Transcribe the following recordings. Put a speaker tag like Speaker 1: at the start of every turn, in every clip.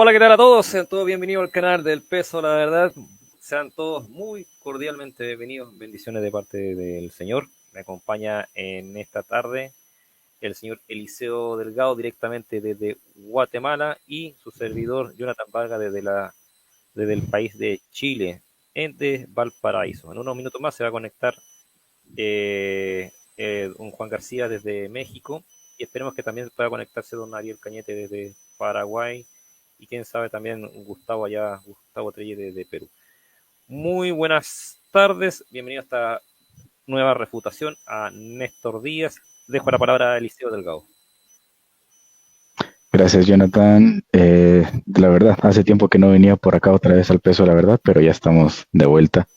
Speaker 1: Hola, ¿qué tal a todos? Sean todos bienvenidos al canal del Peso, la verdad. Sean todos muy cordialmente bienvenidos. Bendiciones de parte del Señor. Me acompaña en esta tarde el señor Eliseo Delgado directamente desde Guatemala y su servidor Jonathan Vargas desde el país de Chile, de Valparaíso. En unos minutos más se va a conectar don Juan García desde México y esperemos que también pueda conectarse don Ariel Cañete desde Paraguay y quién sabe también Gustavo Trelle de Perú. Muy buenas tardes, bienvenido a esta nueva refutación a Néstor Díaz. Dejo la palabra a Eliseo Delgado.
Speaker 2: Gracias, Jonathan. La verdad, hace tiempo que no venía por acá otra vez al peso, la verdad, pero ya estamos de vuelta.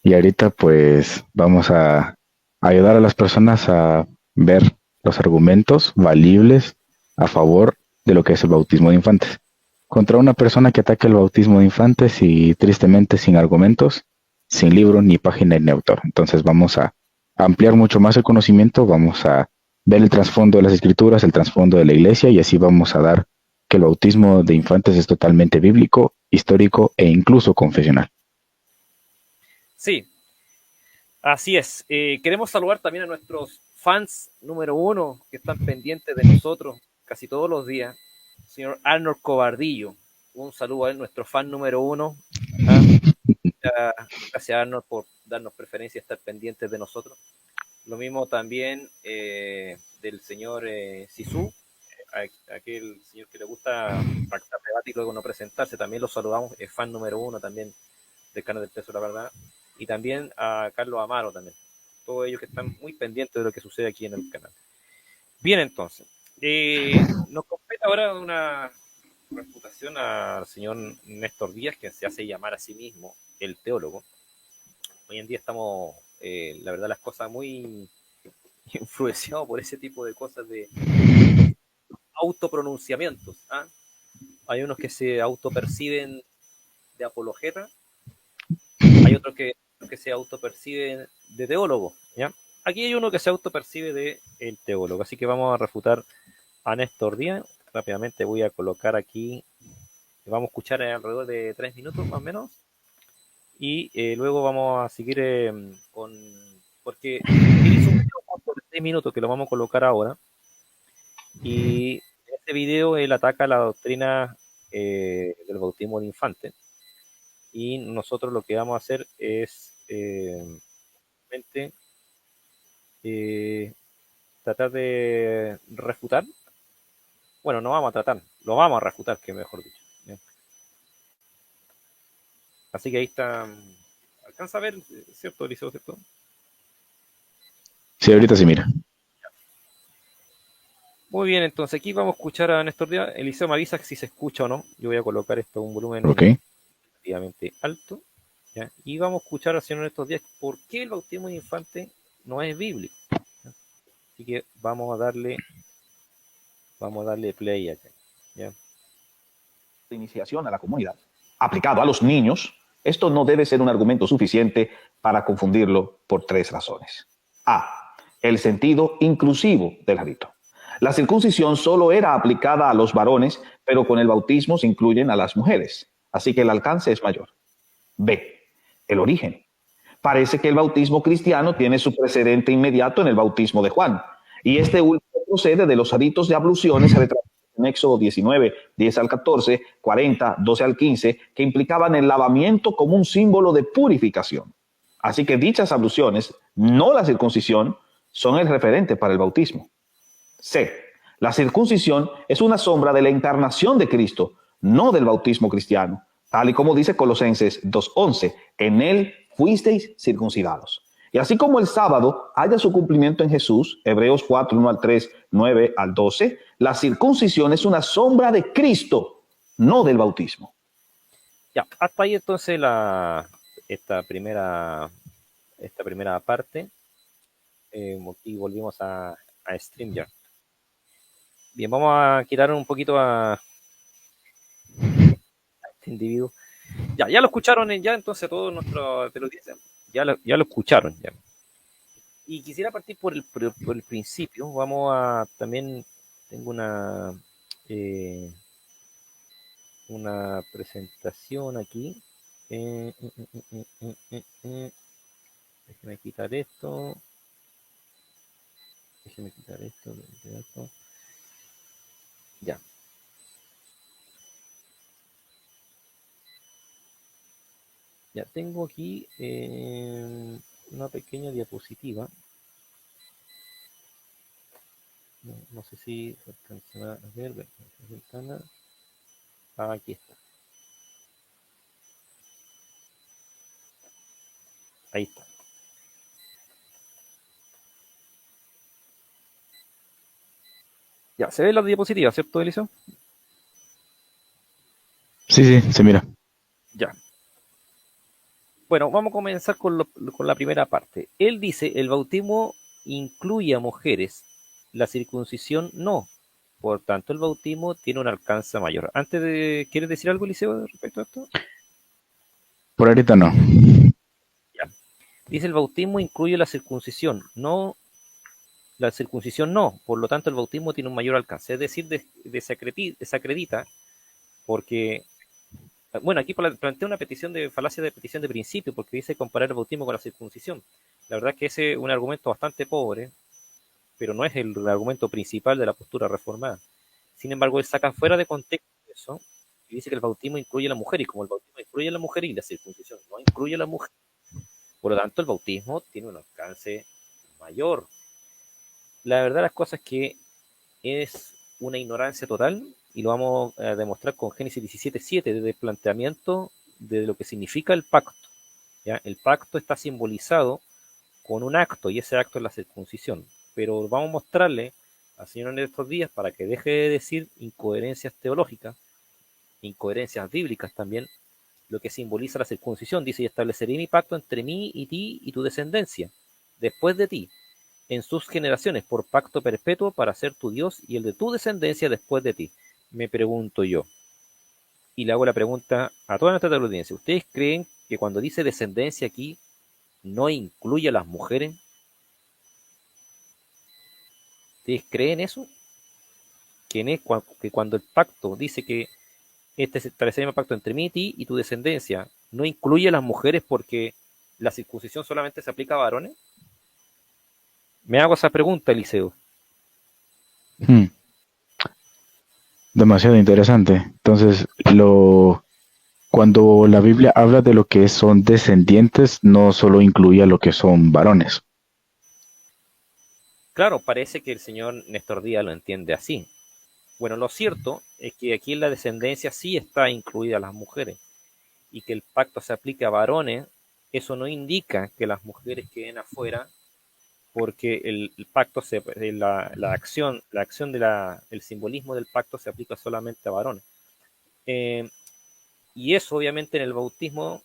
Speaker 2: Y ahorita pues vamos a ayudar a las personas a ver los argumentos valibles a favor de lo que es el bautismo de infantes. Contra una persona que ataque el bautismo de infantes y tristemente sin argumentos, sin libro, ni página, ni autor. Entonces vamos a ampliar mucho más el conocimiento, vamos a ver el trasfondo de las escrituras, el trasfondo de la iglesia y así vamos a dar que el bautismo de infantes es totalmente bíblico, histórico e incluso confesional.
Speaker 1: Sí, así es. Queremos saludar también a nuestros fans número uno que están pendientes de nosotros casi todos los días. Señor Arnold Cobardillo, un saludo a él, nuestro fan número uno. ¿Ah? Gracias Arnold por darnos preferencia y estar pendientes de nosotros. Lo mismo también del señor Sisu, aquel señor que le gusta pactar debate y luego no presentarse. También lo saludamos, es fan número uno también del canal del Peso, la verdad. Y también a Carlos Amaro también. Todos ellos que están muy pendientes de lo que sucede aquí en el canal. Bien, entonces. Nos compete ahora una reputación al señor Néstor Díaz, que se hace llamar a sí mismo el teólogo. Hoy en día estamos, la verdad, las cosas muy influenciados por ese tipo de cosas de autopronunciamientos. ¿Ah? Hay unos que se autoperciben de apologeta, hay otros que se autoperciben de teólogo. ¿Ya? Aquí hay uno que se autopercibe de el teólogo, así que vamos a refutar a Néstor Díaz. Rápidamente voy a colocar aquí, vamos a escuchar alrededor de 3 minutos más o menos, y luego vamos a seguir porque él hizo un video corto de 6 minutos que lo vamos a colocar ahora, y en este video él ataca la doctrina del bautismo de infante, y nosotros lo que vamos a hacer es eh, tratar de refutar, bueno, no vamos a tratar, lo vamos a refutar, que mejor dicho. ¿Bien? Así que ahí está, alcanza a ver, ¿cierto, Eliseo? ¿Cierto?
Speaker 2: Sí, ahorita sí, mira.
Speaker 1: Muy bien, entonces aquí vamos a escuchar a Néstor Díaz. Eliseo me avisa si se escucha o no. Yo voy a colocar esto a un
Speaker 2: Ok.
Speaker 1: volumen relativamente alto. ¿Ya? Y vamos a escuchar al Señor Néstor Díaz por qué el bautismo de infante no es bíblico. ¿Ya? Así que vamos a darle play acá. ¿Ya?
Speaker 3: De iniciación a la comunidad, aplicado a los niños, esto no debe ser un argumento suficiente para confundirlo por 3 razones. A. El sentido inclusivo del rito. La circuncisión solo era aplicada a los varones, pero con el bautismo se incluyen a las mujeres, así que el alcance es mayor. B. El origen. Parece que el bautismo cristiano tiene su precedente inmediato en el bautismo de Juan, y este último procede de los ritos de abluciones retratados en Éxodo 19, 10 al 14, 40, 12 al 15, que implicaban el lavamiento como un símbolo de purificación. Así que dichas abluciones, no la circuncisión, son el referente para el bautismo. C. La circuncisión es una sombra de la encarnación de Cristo, no del bautismo cristiano, tal y como dice Colosenses 2:11, en él fuisteis circuncidados. Y así como el sábado haya su cumplimiento en Jesús, Hebreos 4, 1 al 3, 9 al 12, la circuncisión es una sombra de Cristo, no del bautismo.
Speaker 1: Ya, hasta ahí entonces esta primera parte. Y volvimos a StreamYard. Bien, vamos a quitar un poquito a este individuo. Ya lo escucharon ya entonces todos nuestros teleaudiencia. Ya lo escucharon ya. Y quisiera partir por el principio. Vamos a también tengo eh, una presentación aquí. Déjeme quitar esto. Ya. Ya tengo aquí una pequeña diapositiva. No sé si se alcanzará a ver. Ventana. Aquí está. Ahí está. Ya, ¿se ve la diapositiva, cierto, Eliseo?
Speaker 2: Sí, se mira.
Speaker 1: Ya. Bueno, vamos a comenzar con la primera parte. Él dice, el bautismo incluye a mujeres, la circuncisión no. Por tanto, el bautismo tiene un alcance mayor. ¿Quieres decir algo, Eliseo, respecto a esto?
Speaker 2: Por ahorita no.
Speaker 1: Ya. Dice, el bautismo incluye la circuncisión, no. La circuncisión no. Por lo tanto, el bautismo tiene un mayor alcance. Es decir, desacredita, porque... Bueno, aquí plantea una falacia de petición de principio, porque dice comparar el bautismo con la circuncisión. La verdad es que ese es un argumento bastante pobre, pero no es el argumento principal de la postura reformada. Sin embargo, él saca fuera de contexto eso y dice que el bautismo incluye a la mujer, y como el bautismo incluye a la mujer y la circuncisión no incluye a la mujer, por lo tanto el bautismo tiene un alcance mayor. La verdad de las cosas es que es una ignorancia total, y lo vamos a demostrar con Génesis 17:7, desde el planteamiento de lo que significa el pacto. ¿Ya? El pacto está simbolizado con un acto, y ese acto es la circuncisión. Pero vamos a mostrarle al Señor en estos días, para que deje de decir incoherencias teológicas, incoherencias bíblicas también, lo que simboliza la circuncisión. Dice, y estableceré mi pacto entre mí y ti y tu descendencia, después de ti, en sus generaciones, por pacto perpetuo, para ser tu Dios y el de tu descendencia después de ti. Me pregunto yo, y le hago la pregunta a toda nuestra audiencia: ¿ustedes creen que cuando dice descendencia aquí no incluye a las mujeres? ¿Ustedes creen eso? Que cuando el pacto dice que este establecerá un pacto entre mí y ti y tu descendencia, no incluye a las mujeres porque la circuncisión solamente se aplica a varones? Me hago esa pregunta, Eliseo.
Speaker 2: Demasiado interesante. Entonces, cuando la Biblia habla de lo que son descendientes, no solo incluye a lo que son varones.
Speaker 1: Claro, parece que el señor Néstor Díaz lo entiende así. Bueno, lo cierto es que aquí en la descendencia sí está incluida las mujeres, y que el pacto se aplique a varones. Eso no indica que las mujeres queden afuera, porque el pacto, la acción el simbolismo del pacto se aplica solamente a varones. Y eso obviamente en el bautismo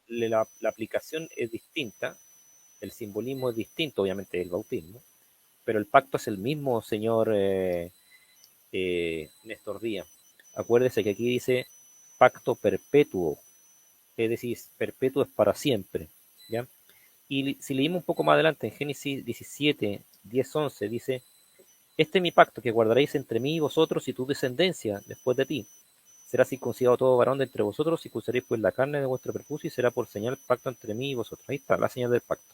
Speaker 1: la aplicación es distinta, el simbolismo es distinto obviamente del bautismo, pero el pacto es el mismo, señor Néstor Díaz. Acuérdese que aquí dice pacto perpetuo, es decir, perpetuo es para siempre, ¿ya? Y si leímos un poco más adelante en Génesis 17, 10, 11, dice, este es mi pacto que guardaréis entre mí y vosotros y tu descendencia después de ti. Será circuncidado todo varón de entre vosotros, circuncidaréis pues la carne de vuestro prepucio, y será por señal pacto entre mí y vosotros. Ahí está la señal del pacto.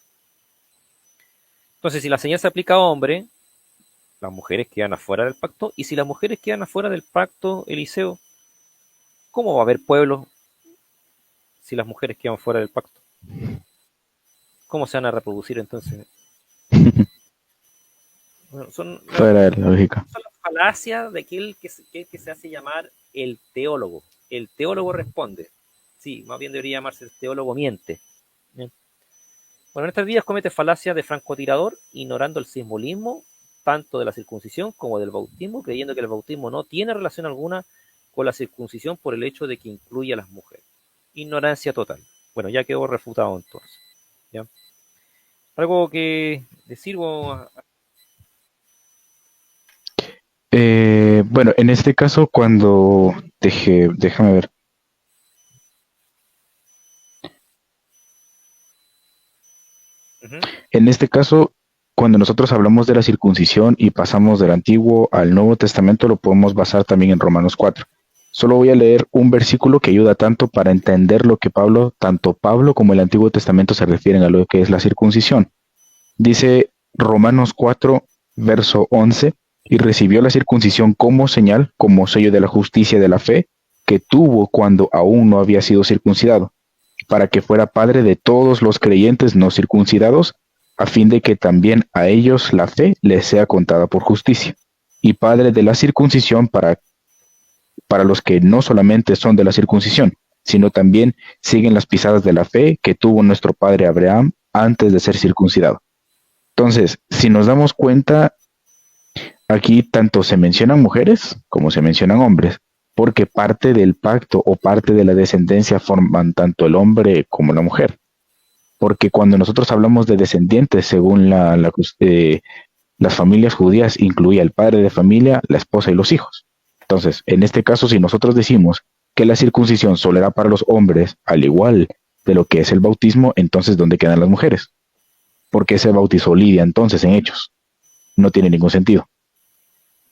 Speaker 1: Entonces, si la señal se aplica a hombre, las mujeres quedan afuera del pacto, y si las mujeres quedan afuera del pacto, Eliseo, ¿cómo va a haber pueblo si las mujeres quedan fuera del pacto? ¿Cómo se van a reproducir entonces? Bueno,
Speaker 2: Fuera de la lógica.
Speaker 1: Son las falacias de aquel que se hace llamar el teólogo. El teólogo responde. Sí, más bien debería llamarse el teólogo miente. Bien. Bueno, en estos días comete falacia de francotirador, ignorando el simbolismo tanto de la circuncisión como del bautismo, creyendo que el bautismo no tiene relación alguna con la circuncisión por el hecho de que incluye a las mujeres. Ignorancia total. Bueno, ya quedó refutado entonces. ¿Ya? ¿Algo que decir?
Speaker 2: Bueno, en este caso, cuando déjame ver. En este caso, cuando nosotros hablamos de la circuncisión y pasamos del Antiguo al Nuevo Testamento, lo podemos basar también en Romanos 4. Solo voy a leer un versículo que ayuda tanto para entender lo que tanto Pablo como el Antiguo Testamento se refieren a lo que es la circuncisión. Dice Romanos 4, verso 11, y recibió la circuncisión como señal, como sello de la justicia de la fe, que tuvo cuando aún no había sido circuncidado, para que fuera padre de todos los creyentes no circuncidados, a fin de que también a ellos la fe les sea contada por justicia, y padre de la circuncisión para los que no solamente son de la circuncisión, sino también siguen las pisadas de la fe que tuvo nuestro padre Abraham antes de ser circuncidado. Entonces, si nos damos cuenta, aquí tanto se mencionan mujeres como se mencionan hombres, porque parte del pacto o parte de la descendencia forman tanto el hombre como la mujer. Porque cuando nosotros hablamos de descendientes, según las familias judías, incluía el padre de familia, la esposa y los hijos. Entonces, en este caso, si nosotros decimos que la circuncisión solo era para los hombres, al igual de lo que es el bautismo, entonces, ¿dónde quedan las mujeres? ¿Por qué se bautizó Lidia entonces en Hechos? No tiene ningún sentido.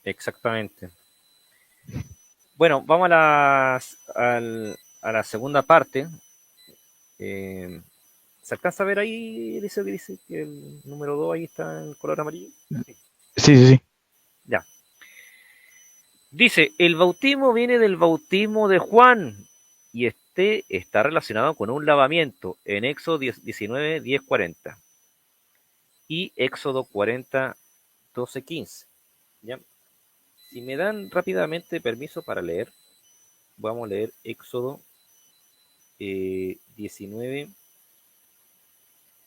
Speaker 1: Exactamente. Bueno, vamos a la segunda parte. ¿Se alcanza a ver ahí, Eliseo, que dice que el número 2 ahí está en color amarillo?
Speaker 2: Sí.
Speaker 1: Ya. Dice, el bautismo viene del bautismo de Juan y este está relacionado con un lavamiento en Éxodo 19, 10, 40 y Éxodo 40, 12, 15. ¿Ya? Si me dan rápidamente permiso para leer, vamos a leer Éxodo 19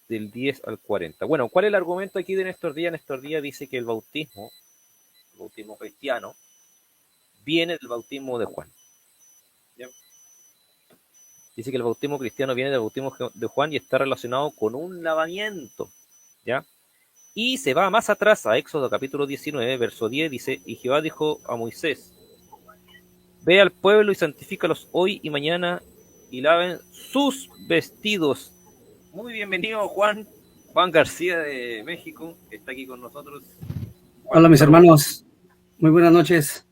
Speaker 1: del 10 al 40. Bueno, ¿cuál es el argumento aquí de Néstor Díaz? Néstor Díaz dice que el bautismo cristiano, viene del bautismo de Juan. ¿Ya? Dice que el bautismo cristiano viene del bautismo de Juan y está relacionado con un lavamiento. ¿Ya? Y se va más atrás a Éxodo capítulo 19, verso 10, dice, y Jehová dijo a Moisés, ve al pueblo y santifícalos hoy y mañana y laven sus vestidos. Muy bienvenido Juan García de México, que está aquí con nosotros. Juan,
Speaker 4: Hola mis
Speaker 1: saludos.
Speaker 4: hermanos, muy buenas noches.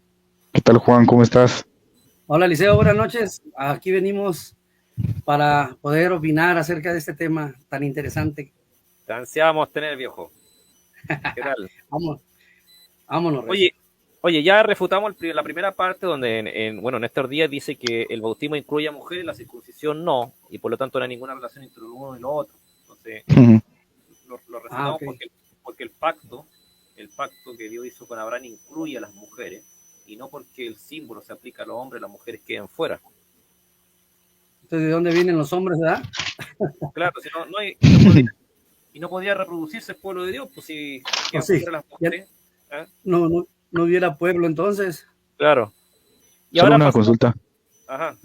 Speaker 2: ¿Qué tal, Juan? ¿Cómo estás?
Speaker 4: Hola Eliseo, buenas noches. Aquí venimos para poder opinar acerca de este tema tan interesante.
Speaker 1: Te ansiábamos tener, viejo. ¿Qué tal?
Speaker 4: Vámonos.
Speaker 1: Oye, ya refutamos la primera parte donde, bueno, Néstor Díaz dice que el bautismo incluye a mujeres, la circuncisión no, y por lo tanto no hay ninguna relación entre lo uno y lo otro. Entonces, lo refutamos
Speaker 4: Okay.
Speaker 1: porque el pacto que Dios hizo con Abraham incluye a las mujeres, y no porque el símbolo se aplica a los hombres, las mujeres quedan fuera.
Speaker 4: Entonces, ¿de dónde vienen los hombres, verdad?
Speaker 1: Claro, si no podía reproducirse el pueblo de Dios, pues si quedan fuera las mujeres.
Speaker 4: No hubiera pueblo entonces.
Speaker 1: Claro. Y
Speaker 2: Solo
Speaker 1: ahora
Speaker 2: una
Speaker 1: pasamos.
Speaker 2: consulta.
Speaker 1: Ajá.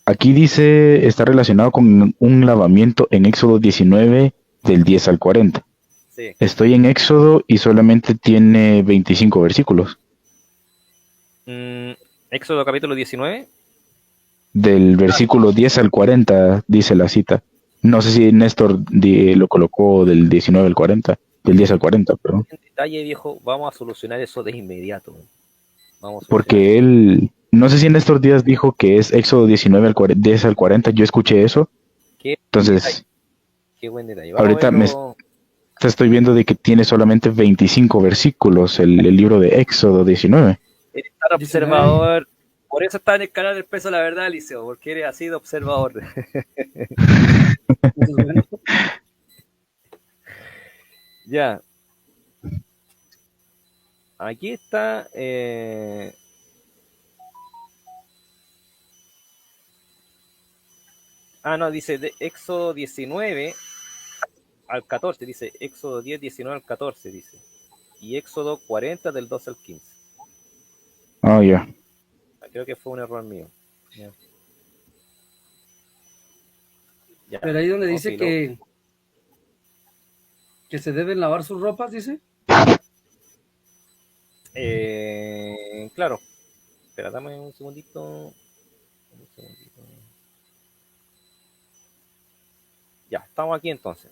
Speaker 2: Aquí dice, está relacionado con un lavamiento en Éxodo 19 del 10 al 40.
Speaker 1: Sí.
Speaker 2: Estoy en Éxodo y solamente tiene 25 versículos.
Speaker 1: Éxodo capítulo 19.
Speaker 2: Del versículo 10 al 40 dice la cita. No sé si Néstor lo colocó del 19 al 40, del 10 al 40, perdón.
Speaker 1: En detalle, viejo, vamos a solucionar eso de inmediato. Vamos a
Speaker 2: Porque él, no sé si Néstor Díaz dijo que es Éxodo 19 al 40, 10 al 40, yo escuché eso. Entonces,
Speaker 1: qué buen detalle.
Speaker 2: ahorita estoy viendo de que tiene solamente 25 versículos el libro de Éxodo 19.
Speaker 1: Eres tan observador. Por eso está en el canal del peso de la verdad, Liceo, porque eres así de observador. Ya. Aquí está. No, dice de Éxodo 19 al 14. Dice Éxodo 10, 19 al 14. Dice. Y Éxodo 40 del 12 al 15.
Speaker 2: Ya.
Speaker 1: Creo que fue un error mío. Ya.
Speaker 4: Pero ahí donde dice que se deben lavar sus ropas, dice.
Speaker 1: Claro. Espera, dame un segundito. Ya, estamos aquí entonces.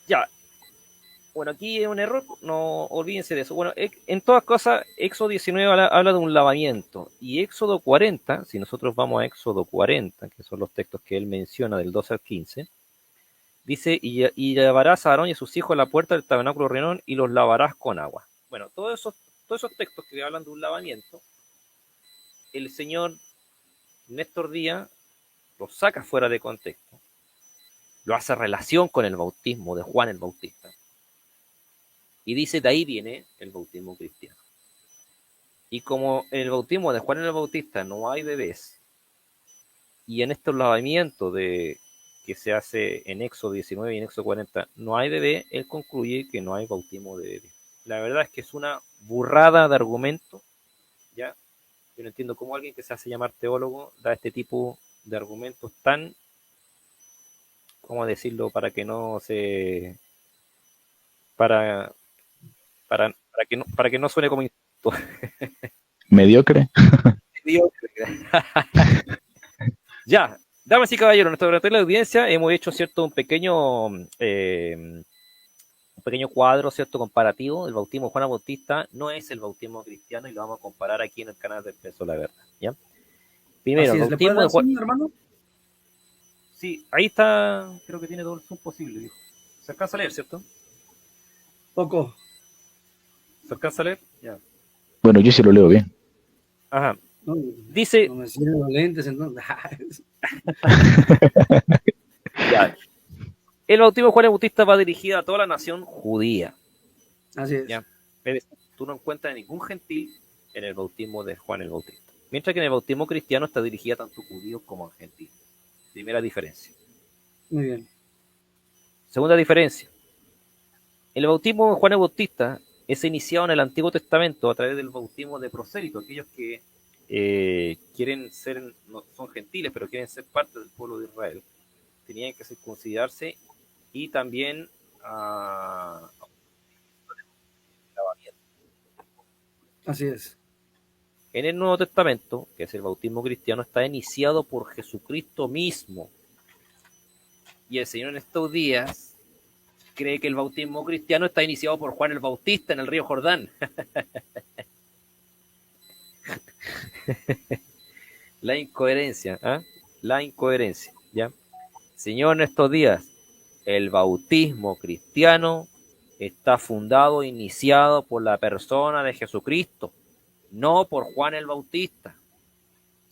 Speaker 1: Ya. Bueno, aquí es un error, no olvídense de eso. Bueno, en todas cosas, Éxodo 19 habla de un lavamiento. Y Éxodo 40, si nosotros vamos a Éxodo 40, que son los textos que él menciona del 12 al 15, dice, y llevarás a Aarón y a sus hijos a la puerta del tabernáculo de reunión y los lavarás con agua. Bueno, todos esos textos que hablan de un lavamiento, el señor Néstor Díaz los saca fuera de contexto, lo hace relación con el bautismo de Juan el Bautista. Y dice, de ahí viene el bautismo cristiano. Y como en el bautismo de Juan el Bautista no hay bebés, y en estos lavamientos que se hace en Éxodo 19 y en Éxodo 40 no hay bebé, él concluye que no hay bautismo de bebé. La verdad es que es una burrada de argumento, ¿ya? Yo no entiendo cómo alguien que se hace llamar teólogo da este tipo de argumentos tan, ¿cómo decirlo? Para que no se... Para que no suene como insulto.
Speaker 2: Mediocre.
Speaker 1: Ya, damas y caballeros, nuestra agradable audiencia, hemos hecho, ¿cierto?, un pequeño cuadro, ¿cierto?, comparativo. El bautismo de Juan el Bautista no es el bautismo cristiano y lo vamos a comparar aquí en el canal del Peso de la Verdad, ¿ya? Primero, el bautismo de Juan... hermano? Sí, ahí está, creo que tiene todo el zoom posible, dijo. Se alcanza a leer, ¿cierto?
Speaker 4: Poco.
Speaker 1: ¿Se alcanza a leer? Ya.
Speaker 2: Bueno, yo sí lo leo bien.
Speaker 1: Ajá.
Speaker 4: No,
Speaker 1: dice...
Speaker 4: No me sirven los lentes, entonces...
Speaker 1: Ya. El bautismo de Juan el Bautista va dirigido a toda la nación judía.
Speaker 4: Así es.
Speaker 1: ¿Ya? Tú no encuentras ningún gentil en el bautismo de Juan el Bautista. Mientras que en el bautismo cristiano está dirigida tanto a judíos como a gentiles. Primera diferencia.
Speaker 4: Muy bien.
Speaker 1: Segunda diferencia. El bautismo de Juan el Bautista es iniciado en el Antiguo Testamento a través del bautismo de prosélito, aquellos que quieren ser, no son gentiles, pero quieren ser parte del pueblo de Israel. Tenían que circuncidarse y también
Speaker 4: Así es.
Speaker 1: En el Nuevo Testamento, que es el bautismo cristiano, está iniciado por Jesucristo mismo. Y el Señor en estos días cree que el bautismo cristiano está iniciado por Juan el Bautista en el río Jordán. La incoherencia, ¿eh? La incoherencia, ¿ya? Señor, en estos días, el bautismo cristiano está fundado, iniciado por la persona de Jesucristo, no por Juan el Bautista.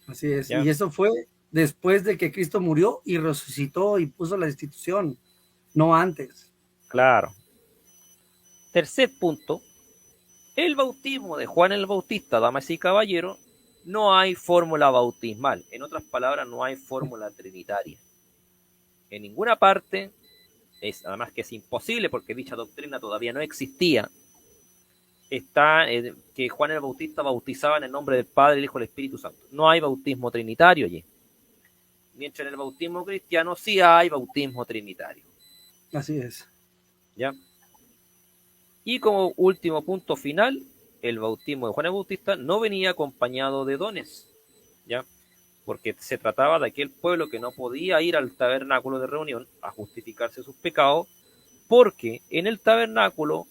Speaker 4: Así es.
Speaker 1: ¿Ya?
Speaker 4: Y eso fue después de que Cristo murió y resucitó y puso la institución, no antes.
Speaker 1: Claro. Tercer punto, el bautismo de Juan el Bautista, damas y caballeros, no hay fórmula bautismal. En otras palabras, no hay fórmula trinitaria. En ninguna parte, además que es imposible porque dicha doctrina todavía no existía, está que Juan el Bautista bautizaba en el nombre del Padre, el Hijo y el Espíritu Santo. No hay bautismo trinitario allí. Mientras en el bautismo cristiano sí hay bautismo trinitario.
Speaker 4: Así es.
Speaker 1: ¿Ya? Y como último punto final, el bautismo de Juan el Bautista no venía acompañado de dones, ¿ya? Porque se trataba de aquel pueblo que no podía ir al tabernáculo de reunión a justificarse sus pecados, porque en el tabernáculo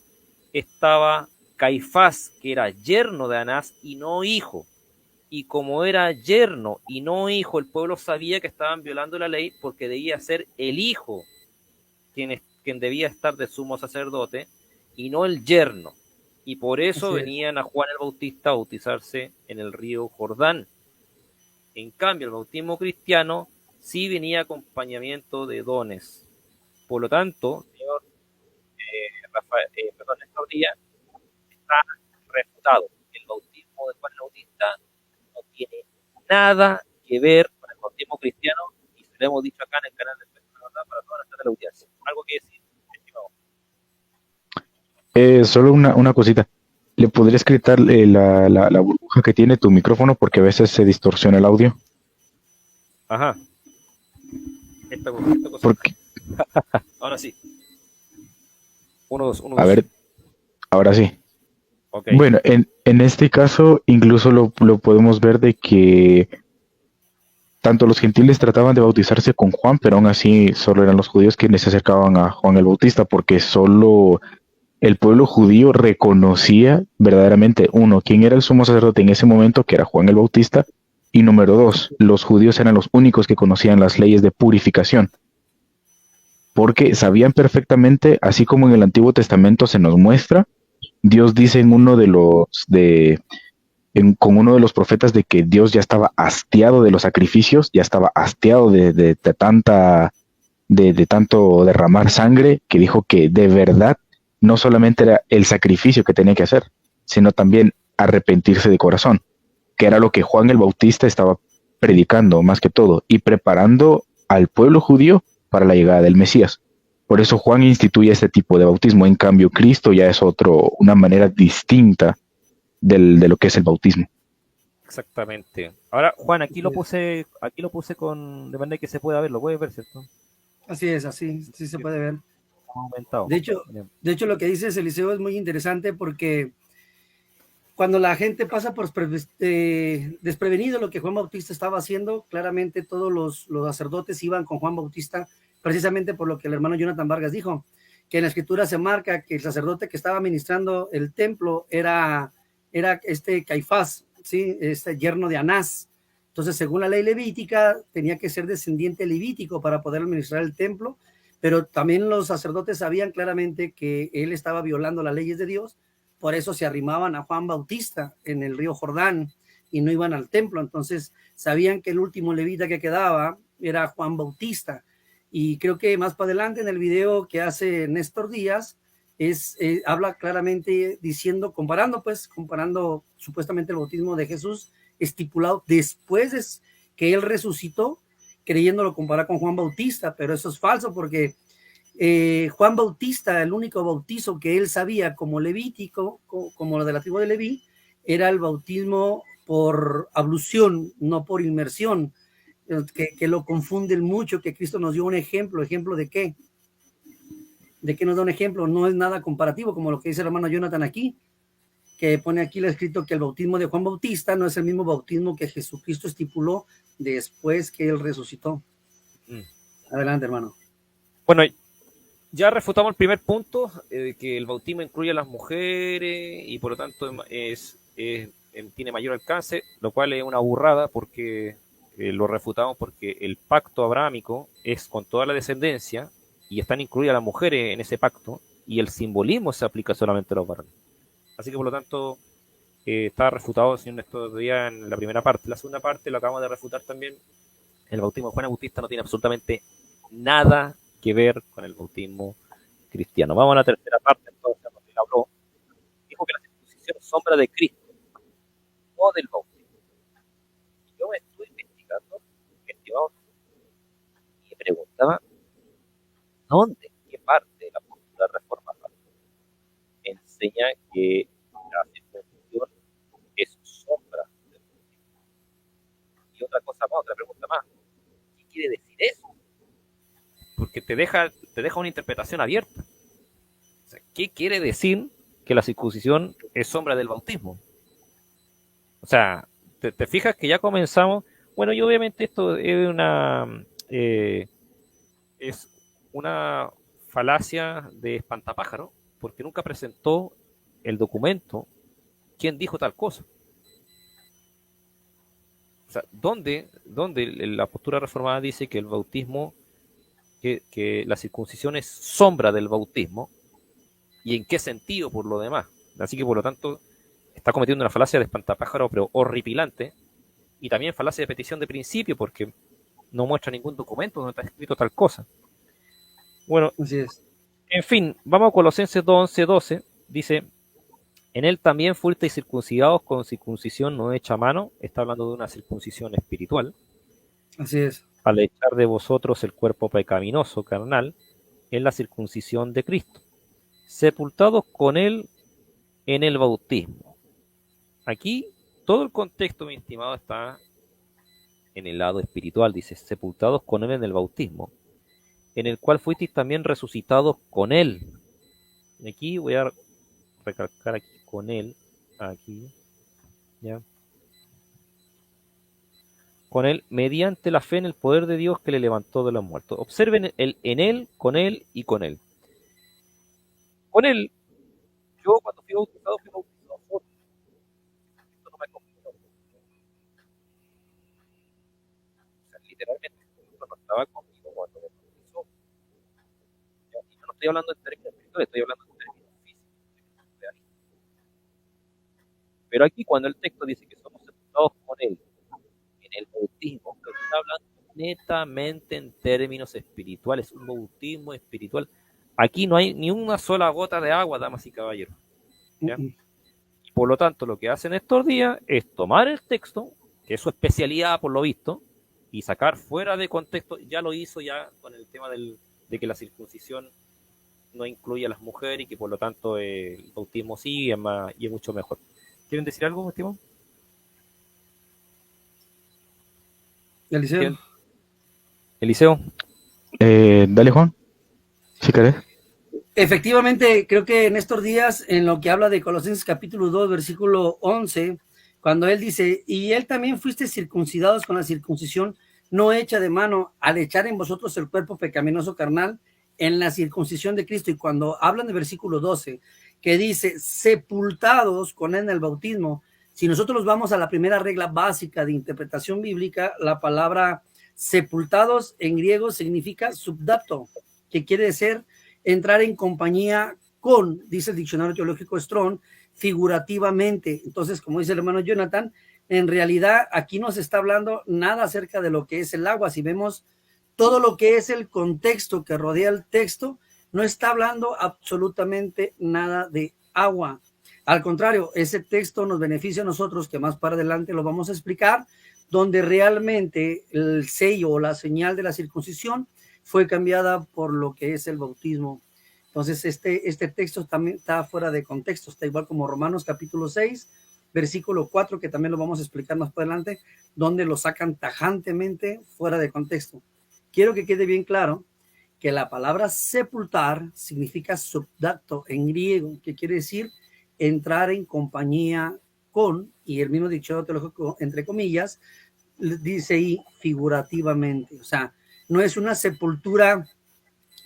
Speaker 1: estaba Caifás, que era yerno de Anás y no hijo. Y como era yerno y no hijo, el pueblo sabía que estaban violando la ley porque debía ser el hijo quien debía estar de sumo sacerdote y no el yerno. Y por eso venían a Juan el Bautista a bautizarse en el río Jordán. En cambio, el bautismo cristiano sí venía acompañamiento de dones. Por lo tanto, señor Néstor Díaz, está refutado. El bautismo de Juan el Bautista no tiene nada que ver con el bautismo cristiano y se lo hemos dicho acá en el canal de para toda la audiencia. ¿Algo que decir, estimado?
Speaker 2: Solo una cosita. ¿Le podrías quitar la burbuja que tiene tu micrófono? Porque a veces se distorsiona el audio.
Speaker 1: Ajá. Esta cosa.
Speaker 2: Porque...
Speaker 1: Ahora sí. 1, 2, 1, 2.
Speaker 2: A ver, ahora sí.
Speaker 1: Okay.
Speaker 2: Bueno, en este caso incluso lo podemos ver de que tanto los gentiles trataban de bautizarse con Juan, pero aún así solo eran los judíos quienes se acercaban a Juan el Bautista, porque solo el pueblo judío reconocía verdaderamente, uno, quién era el sumo sacerdote en ese momento, que era Juan el Bautista, y número dos, los judíos eran los únicos que conocían las leyes de purificación, porque sabían perfectamente, así como en el Antiguo Testamento se nos muestra, Dios dice en uno de con uno de los profetas de que Dios ya estaba hastiado de los sacrificios, ya estaba hastiado de tanto derramar sangre, que dijo que de verdad no solamente era el sacrificio que tenía que hacer, sino también arrepentirse de corazón, que era lo que Juan el Bautista estaba predicando más que todo y preparando al pueblo judío para la llegada del Mesías. Por eso Juan instituye este tipo de bautismo. En cambio, Cristo ya es una manera distinta de lo que es el bautismo.
Speaker 1: Exactamente. Ahora, Juan, aquí lo
Speaker 4: Así es.
Speaker 1: puse de manera que se pueda ver, lo puedes ver, ¿cierto?
Speaker 4: Así es, así, sí se puede ver.
Speaker 1: Aumentado.
Speaker 4: De hecho,
Speaker 1: Bien.
Speaker 4: de hecho lo que dices, Eliseo, es muy interesante porque cuando la gente pasa por desprevenido lo que Juan Bautista estaba haciendo, claramente todos los sacerdotes iban con Juan Bautista precisamente por lo que el hermano Jonathan Vargas dijo, que en la escritura se marca que el sacerdote que estaba administrando el templo era este Caifás, ¿sí? Este yerno de Anás. Entonces, según la ley levítica, tenía que ser descendiente levítico para poder administrar el templo, pero también los sacerdotes sabían claramente que él estaba violando las leyes de Dios, por eso se arrimaban a Juan Bautista en el río Jordán y no iban al templo. Entonces sabían que el último levita que quedaba era Juan Bautista. Y creo que más para adelante en el video que hace Néstor Díaz, habla claramente diciendo, comparando supuestamente el bautismo de Jesús estipulado después de que él resucitó, creyéndolo comparar con Juan Bautista, pero eso es falso porque Juan Bautista, el único bautizo que él sabía como levítico, como lo de la tribu de Leví, era el bautismo por ablución, no por inmersión, que lo confunden mucho, que Cristo nos dio un ejemplo. ¿Ejemplo de qué? ¿De qué nos da un ejemplo? No es nada comparativo, como lo que dice el hermano Jonathan aquí, que pone aquí lo escrito que el bautismo de Juan Bautista no es el mismo bautismo que Jesucristo estipuló después que él resucitó. Adelante, hermano.
Speaker 1: Bueno, ya refutamos el primer punto, que el bautismo incluye a las mujeres y por lo tanto tiene mayor alcance, lo cual es una burrada porque lo refutamos porque el pacto abrámico es con toda la descendencia y están incluidas las mujeres en ese pacto y el simbolismo se aplica solamente a los varones. Así que por lo tanto está refutado el señor Néstor Díaz en la primera parte. La segunda parte lo acabamos de refutar también. El bautismo de Juan Bautista no tiene absolutamente nada que ver con el bautismo cristiano. Vamos a la tercera parte, entonces, donde él habló. Dijo que la circuncisión es sombra de Cristo, no del bautismo. Y yo me estuve investigando, estimado, y me preguntaba, ¿dónde, qué parte de la postura reformada enseña que la circuncisión es sombra del bautismo? Y otra cosa más, otra pregunta más, ¿qué quiere decir eso? Porque te deja una interpretación abierta. O sea, ¿qué quiere decir que la circuncisión es sombra del bautismo? O sea, te fijas que ya comenzamos. Bueno, y obviamente esto es una falacia de espantapájaro, porque nunca presentó el documento quién dijo tal cosa. O sea, ¿dónde la postura reformada dice que el bautismo, que la circuncisión es sombra del bautismo? ¿Y en qué sentido por lo demás? Así que por lo tanto está cometiendo una falacia de espantapájaro, pero horripilante, y también falacia de petición de principio, porque no muestra ningún documento donde está escrito tal cosa. Bueno,
Speaker 4: así es.
Speaker 1: En fin, vamos a Colosenses 2, 11, 12, dice, en él también fuisteis circuncidados con circuncisión no hecha a mano, está hablando de una circuncisión espiritual,
Speaker 4: Así es.
Speaker 1: al echar de vosotros el cuerpo pecaminoso carnal, en la circuncisión de Cristo, sepultados con él en el bautismo. Aquí todo el contexto, mi estimado, está en el lado espiritual, dice, sepultados con él en el bautismo, en el cual fuisteis también resucitados con él. Y aquí voy a recalcar aquí con él, aquí, ya. Con él, mediante la fe en el poder de Dios que le levantó de los muertos. Observen el en él, con él y con él. Con él yo cuando fui bautizado solo. Esto no me acompañó. O sea, literalmente, Cristo no estaba conmigo cuando me bautizó. ¿Ya? Y yo no estoy hablando en términos espirituales, estoy hablando en términos físicos, realistas. Pero aquí cuando el texto dice que somos sepultados con Él en el bautismo, lo que está hablando netamente en términos espirituales, un bautismo espiritual. Aquí no hay ni una sola gota de agua, damas y caballeros. ¿Ya? Y por lo tanto, lo que hacen estos días es tomar el texto, que es su especialidad por lo visto, y sacar fuera de contexto. Ya lo hizo ya con el tema de que la circuncisión no incluye a las mujeres y que por lo tanto el bautismo sí y es mucho mejor. ¿Quieren decir algo, estimado?
Speaker 4: Eliseo.
Speaker 1: Eliseo.
Speaker 2: Dale, Juan, si querés.
Speaker 4: Efectivamente, creo que en estos días, en lo que habla de Colosenses capítulo 2, versículo 11, cuando él dice, y él también fuiste circuncidados con la circuncisión no hecha de mano, al echar en vosotros el cuerpo pecaminoso carnal en la circuncisión de Cristo. Y cuando hablan de versículo 12, que dice, sepultados con él en el bautismo, si nosotros vamos a la primera regla básica de interpretación bíblica, la palabra sepultados en griego significa subdapto, que quiere decir entrar en compañía con, dice el diccionario teológico Strong, figurativamente. Entonces, como dice el hermano Jonathan, en realidad aquí no se está hablando nada acerca de lo que es el agua. Si vemos todo lo que es el contexto que rodea el texto, no está hablando absolutamente nada de agua. Al contrario, ese texto nos beneficia a nosotros, que más para adelante lo vamos a explicar, donde realmente el sello o la señal de la circuncisión fue cambiada por lo que es el bautismo. Entonces, este texto también está fuera de contexto, está igual como Romanos capítulo 6, versículo 4, que también lo vamos a explicar más para adelante, donde lo sacan tajantemente fuera de contexto. Quiero que quede bien claro que la palabra sepultar significa subdacto en griego, que quiere decir entrar en compañía con, y el mismo diccionario teológico, entre comillas, dice ahí figurativamente. O sea, no es una sepultura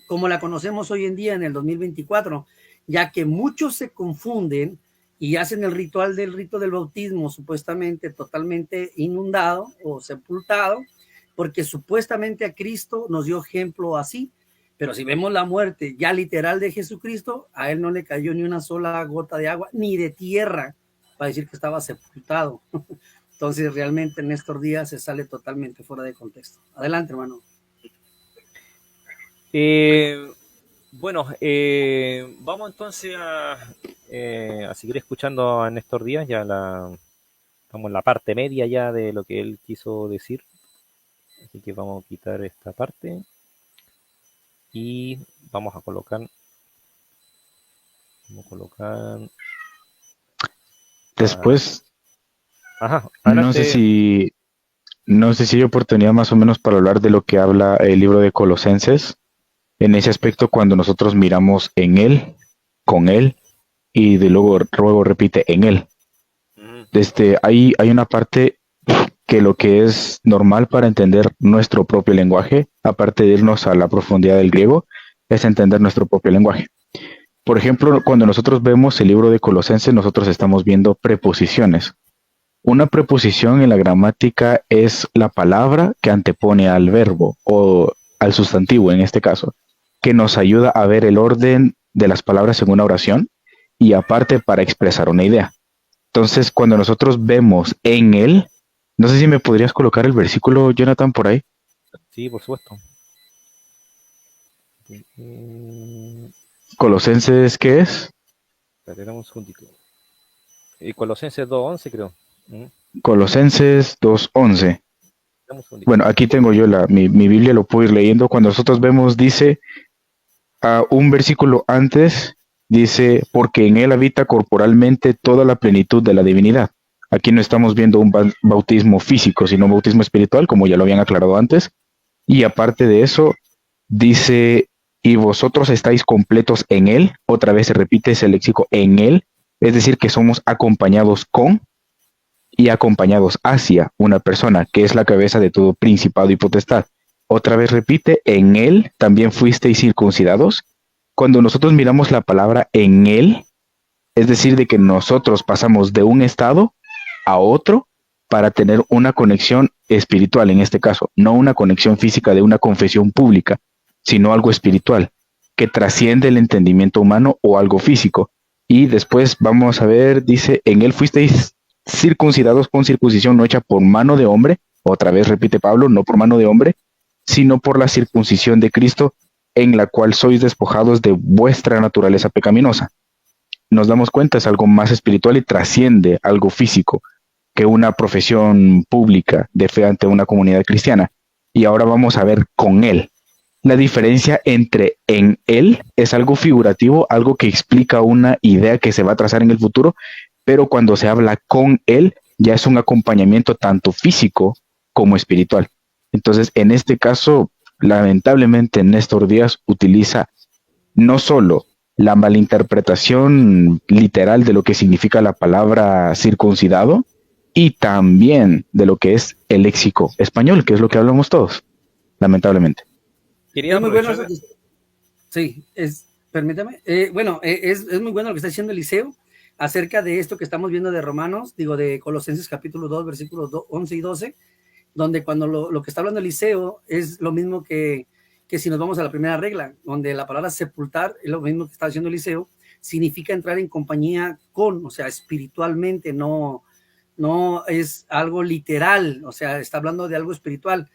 Speaker 4: como la conocemos hoy en día en el 2024, ya que muchos se confunden y hacen el rito del bautismo supuestamente totalmente inundado o sepultado, porque supuestamente a Cristo nos dio ejemplo así, pero si vemos la muerte ya literal de Jesucristo, a él no le cayó ni una sola gota de agua, ni de tierra, para decir que estaba sepultado. Entonces realmente en estos días se sale totalmente fuera de contexto. Adelante, hermano.
Speaker 1: Bueno, vamos entonces a seguir escuchando a Néstor Díaz. Estamos en la parte media ya de lo que él quiso decir. Así que vamos a quitar esta parte y vamos a colocar.
Speaker 2: Después,
Speaker 1: Ajá,
Speaker 2: no sé si hay oportunidad más o menos para hablar de lo que habla el libro de Colosenses. En ese aspecto, cuando nosotros miramos en él, con él, y de luego repite en él. Hay una parte que lo que es normal para entender nuestro propio lenguaje, aparte de irnos a la profundidad del griego, es entender nuestro propio lenguaje. Por ejemplo, cuando nosotros vemos el libro de Colosenses, nosotros estamos viendo preposiciones. Una preposición en la gramática es la palabra que antepone al verbo o al sustantivo en este caso, que nos ayuda a ver el orden de las palabras en una oración y aparte para expresar una idea. Entonces, cuando nosotros vemos en él, no sé si me podrías colocar el versículo, Jonathan, por ahí.
Speaker 1: Sí, por supuesto.
Speaker 2: Colosenses, ¿qué es?
Speaker 1: Espera un segundito. Colosenses 2:11, creo.
Speaker 2: Colosenses 2:11. Bueno, aquí tengo yo mi Biblia, lo puedo ir leyendo. Cuando nosotros vemos, dice, un versículo antes, dice, porque en él habita corporalmente toda la plenitud de la divinidad. Aquí no estamos viendo un bautismo físico, sino un bautismo espiritual, como ya lo habían aclarado antes. Y aparte de eso, dice, y vosotros estáis completos en él. Otra vez se repite ese léxico en él, es decir, que somos acompañados con y acompañados hacia una persona que es la cabeza de todo principado y potestad. Otra vez repite, en él también fuisteis circuncidados. Cuando nosotros miramos la palabra en él, Es decir, de que nosotros pasamos de un estado a otro para tener una conexión espiritual, en este caso, no una conexión física de una confesión pública, sino algo espiritual, que trasciende el entendimiento humano o algo físico. Y después vamos a ver, dice, en él fuisteis circuncidados con circuncisión no hecha por mano de hombre, otra vez repite Pablo, no por mano de hombre, sino por la circuncisión de Cristo, en la cual sois despojados de vuestra naturaleza pecaminosa. Nos damos cuenta, es algo más espiritual y trasciende algo físico que una profesión pública de fe ante una comunidad cristiana. Y ahora vamos a ver con él. La diferencia entre en él es algo figurativo, algo que explica una idea que se va a trazar en el futuro, pero cuando se habla con él ya es un acompañamiento tanto físico como espiritual. Entonces, en este caso, lamentablemente Néstor Díaz utiliza no solo la malinterpretación literal de lo que significa la palabra circuncidado, y también de lo que es el léxico español, que es lo que hablamos todos, lamentablemente.
Speaker 1: Quería
Speaker 4: Es muy bueno.
Speaker 1: aprovechar-
Speaker 4: Sí, permítame. Es muy bueno lo que está diciendo Eliseo acerca de esto que estamos viendo de Romanos, digo, de Colosenses capítulo 2, versículos 11 y 12, donde cuando lo que está hablando Eliseo es lo mismo que si nos vamos a la primera regla, donde la palabra sepultar es lo mismo que está diciendo Eliseo, significa entrar en compañía con, o sea, espiritualmente, no es algo literal, o sea, está hablando de algo espiritual.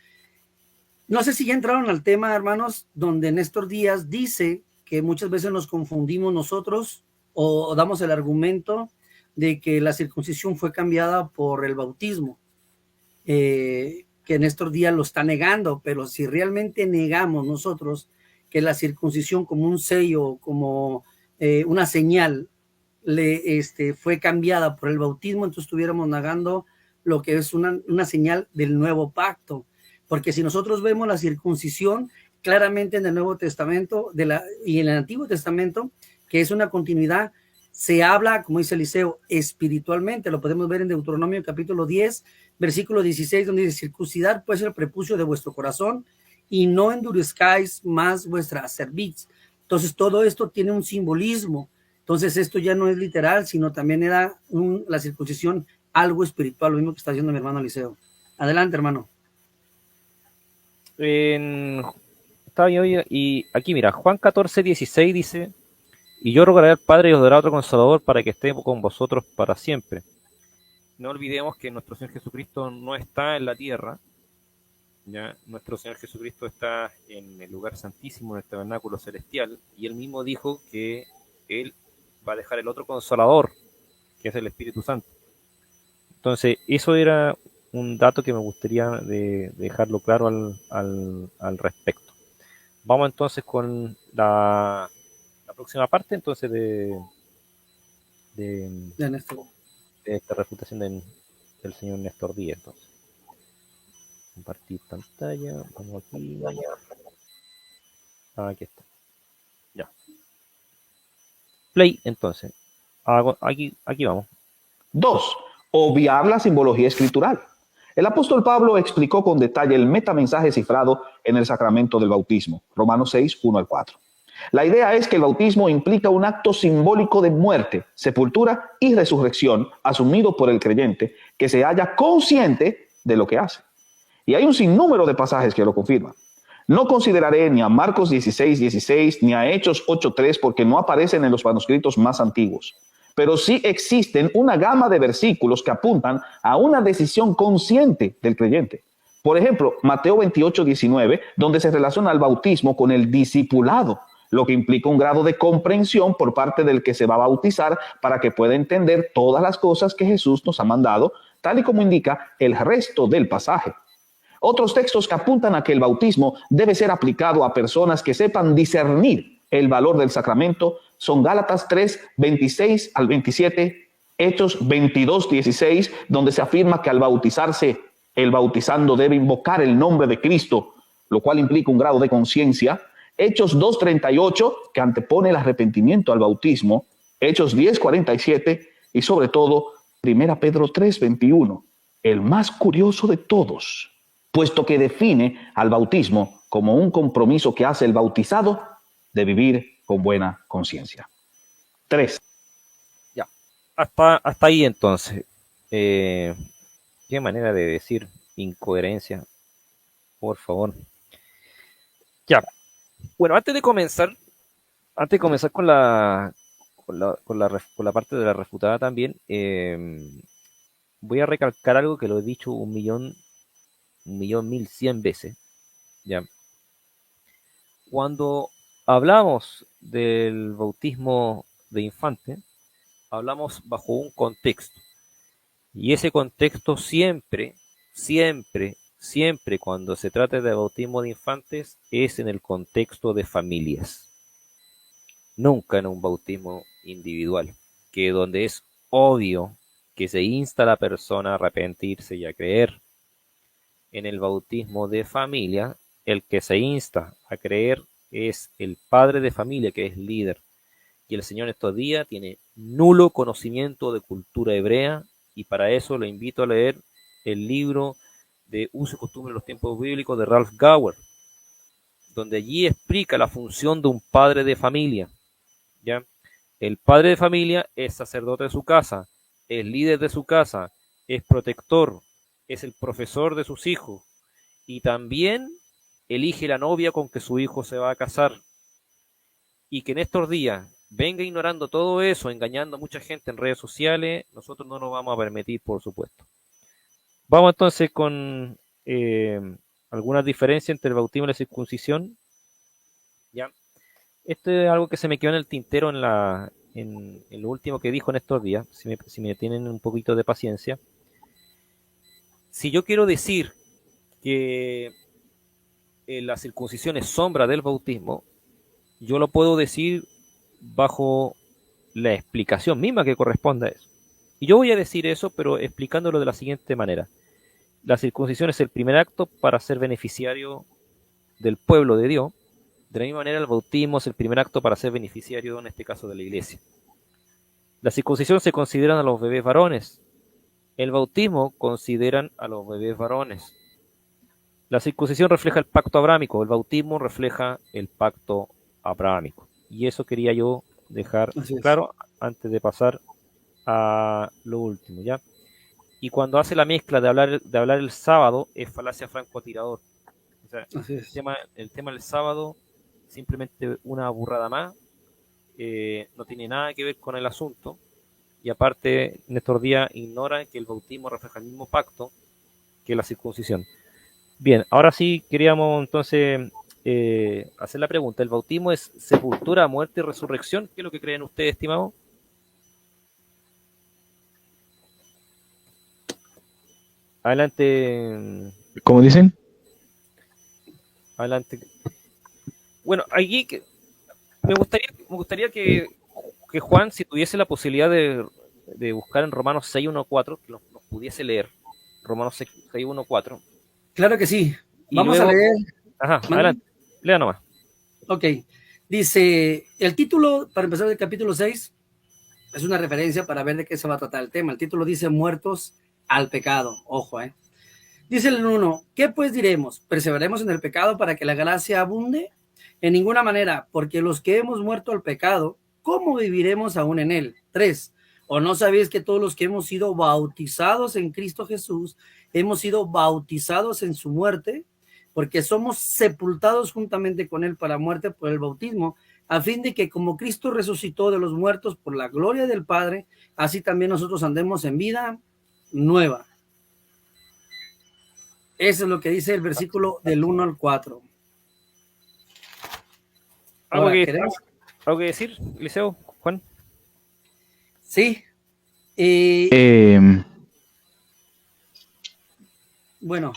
Speaker 4: No sé si ya entraron al tema, hermanos, donde Néstor Díaz dice que muchas veces nos confundimos nosotros o damos el argumento de que la circuncisión fue cambiada por el bautismo, que Néstor Díaz lo está negando, pero si realmente negamos nosotros que la circuncisión como un sello, como una señal, fue cambiada por el bautismo, entonces estuviéramos negando lo que es una señal del nuevo pacto. Porque si nosotros vemos la circuncisión claramente en el Nuevo Testamento y en el Antiguo Testamento, que es una continuidad, se habla, como dice Eliseo, espiritualmente. Lo podemos ver en Deuteronomio capítulo 10, versículo 16, donde dice: circuncidar pues el prepucio de vuestro corazón y no endurezcáis más vuestra cerviz. Entonces todo esto tiene un simbolismo. Entonces esto ya no es literal, sino también era la circuncisión algo espiritual, lo mismo que está diciendo mi hermano Eliseo. Adelante, hermano.
Speaker 1: Estaba yo y aquí mira, Juan 14:16 dice: y yo rogaré al Padre y os dará otro Consolador para que esté con vosotros para siempre. No olvidemos que nuestro Señor Jesucristo no está en la tierra, ¿ya? Nuestro Señor Jesucristo está en el lugar santísimo, en el tabernáculo celestial, y Él mismo dijo que Él va a dejar el otro Consolador, que es el Espíritu Santo. Entonces, eso era un dato que me gustaría dejarlo claro al respecto. Vamos entonces con la próxima parte entonces de esta refutación del señor Néstor Díaz. Entonces, compartir pantalla, vamos aquí. Aquí está. Ya. Play, entonces. Aquí vamos.
Speaker 3: 2. Obviar la simbología escritural. El apóstol Pablo explicó con detalle el metamensaje cifrado en el sacramento del bautismo, Romanos 6, 1 al 4. La idea es que el bautismo implica un acto simbólico de muerte, sepultura y resurrección asumido por el creyente que se halla consciente de lo que hace. Y hay un sinnúmero de pasajes que lo confirman. No consideraré ni a Marcos 16:16 ni a Hechos 8:3 porque no aparecen en los manuscritos más antiguos. Pero sí existen una gama de versículos que apuntan a una decisión consciente del creyente. Por ejemplo, Mateo 28:19, donde se relaciona el bautismo con el discipulado, lo que implica un grado de comprensión por parte del que se va a bautizar para que pueda entender todas las cosas que Jesús nos ha mandado, tal y como indica el resto del pasaje. Otros textos que apuntan a que el bautismo debe ser aplicado a personas que sepan discernir el valor del sacramento son Gálatas 3:26 al 27, Hechos 22:16, donde se afirma que al bautizarse, el bautizando debe invocar el nombre de Cristo, lo cual implica un grado de conciencia. Hechos 2:38, que antepone el arrepentimiento al bautismo. Hechos 10:47 y sobre todo 1 Pedro 3:21, el más curioso de todos, puesto que define al bautismo como un compromiso que hace el bautizado de vivir con buena conciencia. 3.
Speaker 1: hasta ahí entonces. Qué manera de decir incoherencia, por favor. Ya, bueno, antes de comenzar con la parte de la refutada también, voy a recalcar algo que lo he dicho 1.100.000 veces. Ya. Cuando hablamos del bautismo de infante, hablamos bajo un contexto. Y ese contexto siempre, siempre, siempre cuando se trata de bautismo de infantes es en el contexto de familias. Nunca en un bautismo individual, que donde es obvio que se insta a la persona a arrepentirse y a creer. En el bautismo de familia, el que se insta a creer es el padre de familia, que es líder. Y el Señor en estos días tiene nulo conocimiento de cultura hebrea, y para eso le invito a leer el libro de Uso y Costumbre de los Tiempos Bíblicos de Ralph Gower, donde allí explica la función de un padre de familia. ¿Ya? El padre de familia es sacerdote de su casa, es líder de su casa, es protector, es el profesor de sus hijos y también elige la novia con que su hijo se va a casar. Y que en estos días venga ignorando todo eso, engañando a mucha gente en redes sociales, nosotros no nos vamos a permitir, por supuesto. Vamos entonces con algunas diferencias entre el bautismo y la circuncisión. ¿Ya? Esto es algo que se me quedó en el tintero en lo último que dijo en estos días, si me tienen un poquito de paciencia. Si yo quiero decir que la circuncisión es sombra del bautismo, yo lo puedo decir bajo la explicación misma que corresponde a eso. Y yo voy a decir eso, pero explicándolo de la siguiente manera. La circuncisión es el primer acto para ser beneficiario del pueblo de Dios. De la misma manera, el bautismo es el primer acto para ser beneficiario, en este caso, de la iglesia. La circuncisión se consideran a los bebés varones. El bautismo consideran a los bebés varones. La circuncisión refleja el pacto abrámico, el bautismo refleja el pacto abrámico. Y eso quería yo dejar claro antes de pasar a lo último, ¿ya? Y cuando hace la mezcla de hablar el sábado, es falacia francotirador. O sea, el tema del sábado, simplemente una burrada más, no tiene nada que ver con el asunto. Y aparte, en estos días ignoran que el bautismo refleja el mismo pacto que la circuncisión. Bien, ahora sí queríamos entonces hacer la pregunta. ¿El bautismo es sepultura, muerte y resurrección? ¿Qué es lo que creen ustedes, estimados? Adelante.
Speaker 2: ¿Cómo dicen?
Speaker 1: Adelante. Bueno, aquí me gustaría que Juan, si tuviese la posibilidad de buscar en Romanos 6:1-4, que nos pudiese leer. Romanos 6:1-4.
Speaker 4: Claro que sí.
Speaker 1: Y
Speaker 4: Vamos
Speaker 1: luego,
Speaker 4: a leer.
Speaker 1: Ajá, adelante. Lea nomás.
Speaker 4: Ok. Dice, el título, para empezar del capítulo 6, es una referencia para ver de qué se va a tratar el tema. El título dice muertos al pecado. Ojo, Dice el 1, ¿qué pues diremos? ¿Perseveremos en el pecado para que la gracia abunde? En ninguna manera, porque los que hemos muerto al pecado, ¿cómo viviremos aún en él? 3, ¿o no sabéis que todos los que hemos sido bautizados en Cristo Jesús, hemos sido bautizados en su muerte? Porque somos sepultados juntamente con él para muerte por el bautismo, a fin de que como Cristo resucitó de los muertos por la gloria del Padre, así también nosotros andemos en vida nueva. Eso es lo que dice el versículo del 1 al 4.
Speaker 1: ¿Algo que decir, Eliseo, Juan?
Speaker 4: Sí. Bueno,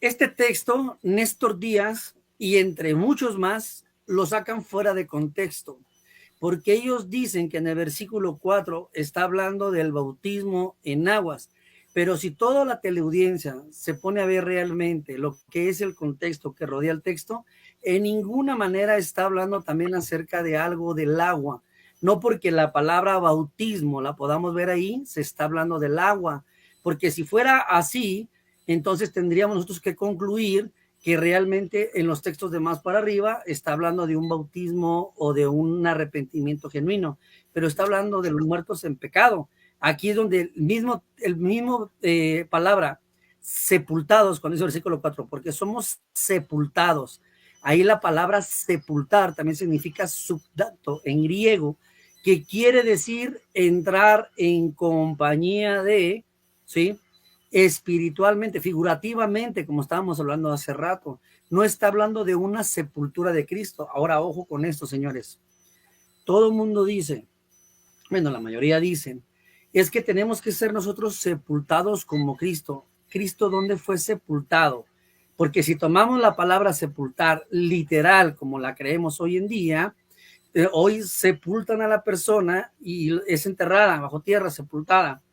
Speaker 4: este texto, Néstor Díaz y entre muchos más, lo sacan fuera de contexto, porque ellos dicen que en el versículo 4 está hablando del bautismo en aguas. Pero si toda la teleaudiencia se pone a ver realmente lo que es el contexto que rodea el texto, en ninguna manera está hablando también acerca de algo del agua. No porque la palabra bautismo la podamos ver ahí, se está hablando del agua. Porque si fuera así, entonces tendríamos nosotros que concluir que realmente en los textos de más para arriba está hablando de un bautismo o de un arrepentimiento genuino, pero está hablando de los muertos en pecado. Aquí es donde el mismo palabra, sepultados, cuando dice el versículo 4, porque somos sepultados. Ahí la palabra sepultar también significa subdato en griego, que quiere decir entrar en compañía de, ¿sí? Espiritualmente, figurativamente, como estábamos hablando hace rato. No está hablando de una sepultura de Cristo. Ahora, ojo con esto, señores. Todo el mundo dice, bueno, la mayoría dicen, es que tenemos que ser nosotros sepultados como Cristo. ¿Cristo dónde fue sepultado? Porque si tomamos la palabra sepultar literal, como la creemos hoy en día, hoy sepultan a la persona y es enterrada bajo tierra, sepultada.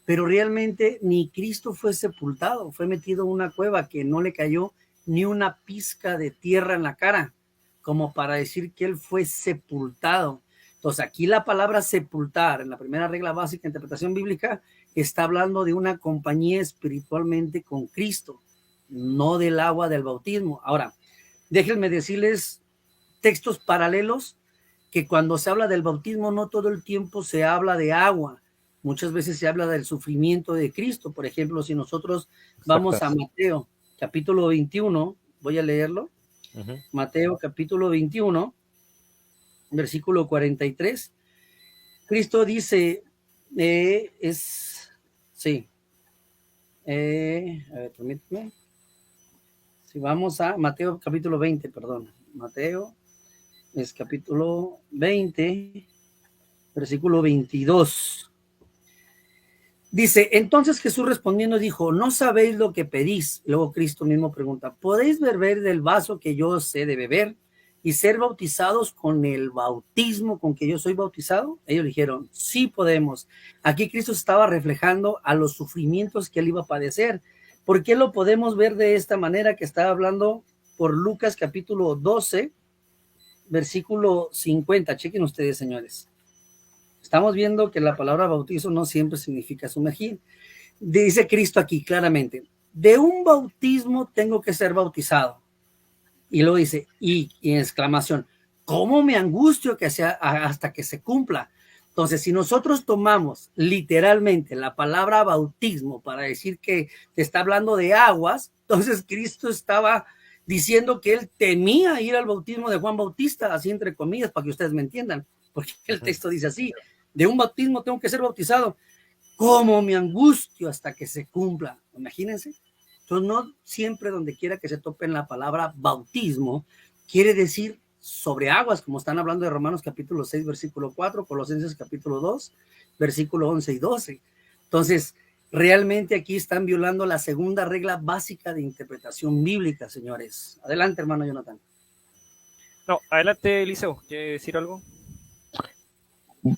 Speaker 4: Pero realmente ni Cristo fue sepultado, fue metido en una cueva que no le cayó ni una pizca de tierra en la cara, como para decir que él fue sepultado. Entonces aquí la palabra sepultar, en la primera regla básica de interpretación bíblica, está hablando de una compañía espiritualmente con Cristo, no del agua del bautismo. Ahora, déjenme decirles textos paralelos que cuando se habla del bautismo no todo el tiempo se habla de agua. Muchas veces se habla del sufrimiento de Cristo. Por ejemplo, si nosotros vamos a Mateo capítulo 21, voy a leerlo. Mateo capítulo 21, versículo 43. Cristo dice, sí, a ver, permíteme. Si vamos a Mateo capítulo 20, perdón. Mateo es capítulo 20, versículo 22. Dice, entonces Jesús respondiendo dijo, no sabéis lo que pedís. Luego Cristo mismo pregunta, ¿podéis beber del vaso que yo sé de beber y ser bautizados con el bautismo con que yo soy bautizado? Ellos dijeron, sí podemos. Aquí Cristo estaba reflejando a los sufrimientos que él iba a padecer. ¿Por qué lo podemos ver de esta manera que está hablando por Lucas capítulo 12, versículo 50? Chequen ustedes, señores. Estamos viendo que la palabra bautizo no siempre significa sumergir. Dice Cristo aquí claramente, de un bautismo tengo que ser bautizado. Y luego dice, y en exclamación, ¿cómo me angustio que sea hasta que se cumpla? Entonces, si nosotros tomamos literalmente la palabra bautismo para decir que te está hablando de aguas, entonces Cristo estaba diciendo que él temía ir al bautismo de Juan Bautista, así entre comillas, para que ustedes me entiendan, porque el texto dice así, de un bautismo tengo que ser bautizado. ¿Cómo me angustio hasta que se cumpla? Imagínense. Entonces, no siempre donde quiera que se tope en la palabra bautismo, quiere decir sobre aguas, como están hablando de Romanos capítulo 6, versículo 4, Colosenses capítulo 2, versículo 11 y 12. Entonces, realmente aquí están violando la segunda regla básica de interpretación bíblica, señores. Adelante, hermano Jonathan.
Speaker 1: No, adelante, Eliseo. ¿Quiere decir algo?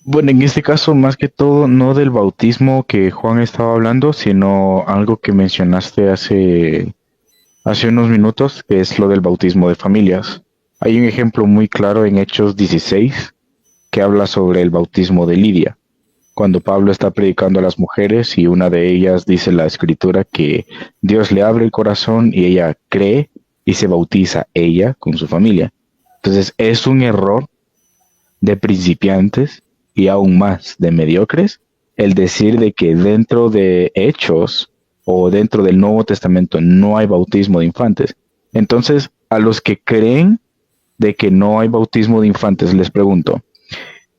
Speaker 2: Bueno, en este caso, más que todo, no del bautismo que Juan estaba hablando, sino algo que mencionaste hace unos minutos, que es lo del bautismo de familias. Hay un ejemplo muy claro en Hechos 16 que habla sobre el bautismo de Lidia, cuando Pablo está predicando a las mujeres y una de ellas dice la escritura que Dios le abre el corazón y ella cree y se bautiza ella con su familia. Entonces es un error de principiantes y aún más de mediocres el decir de que dentro de Hechos o dentro del Nuevo Testamento no hay bautismo de infantes. Entonces, a los que creen de que no hay bautismo de infantes, les pregunto,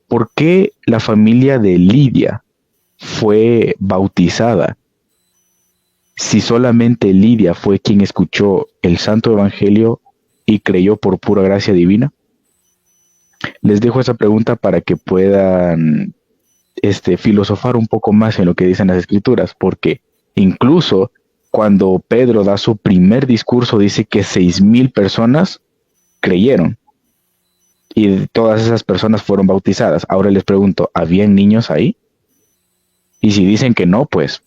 Speaker 2: ¿por qué la familia de Lidia fue bautizada si solamente Lidia fue quien escuchó el Santo Evangelio y creyó por pura gracia divina? Les dejo esa pregunta para que puedan filosofar un poco más en lo que dicen las escrituras, porque incluso cuando Pedro da su primer discurso dice que 6,000 personas creyeron y todas esas personas fueron bautizadas. Ahora les pregunto, ¿habían niños ahí? Y si dicen que no, pues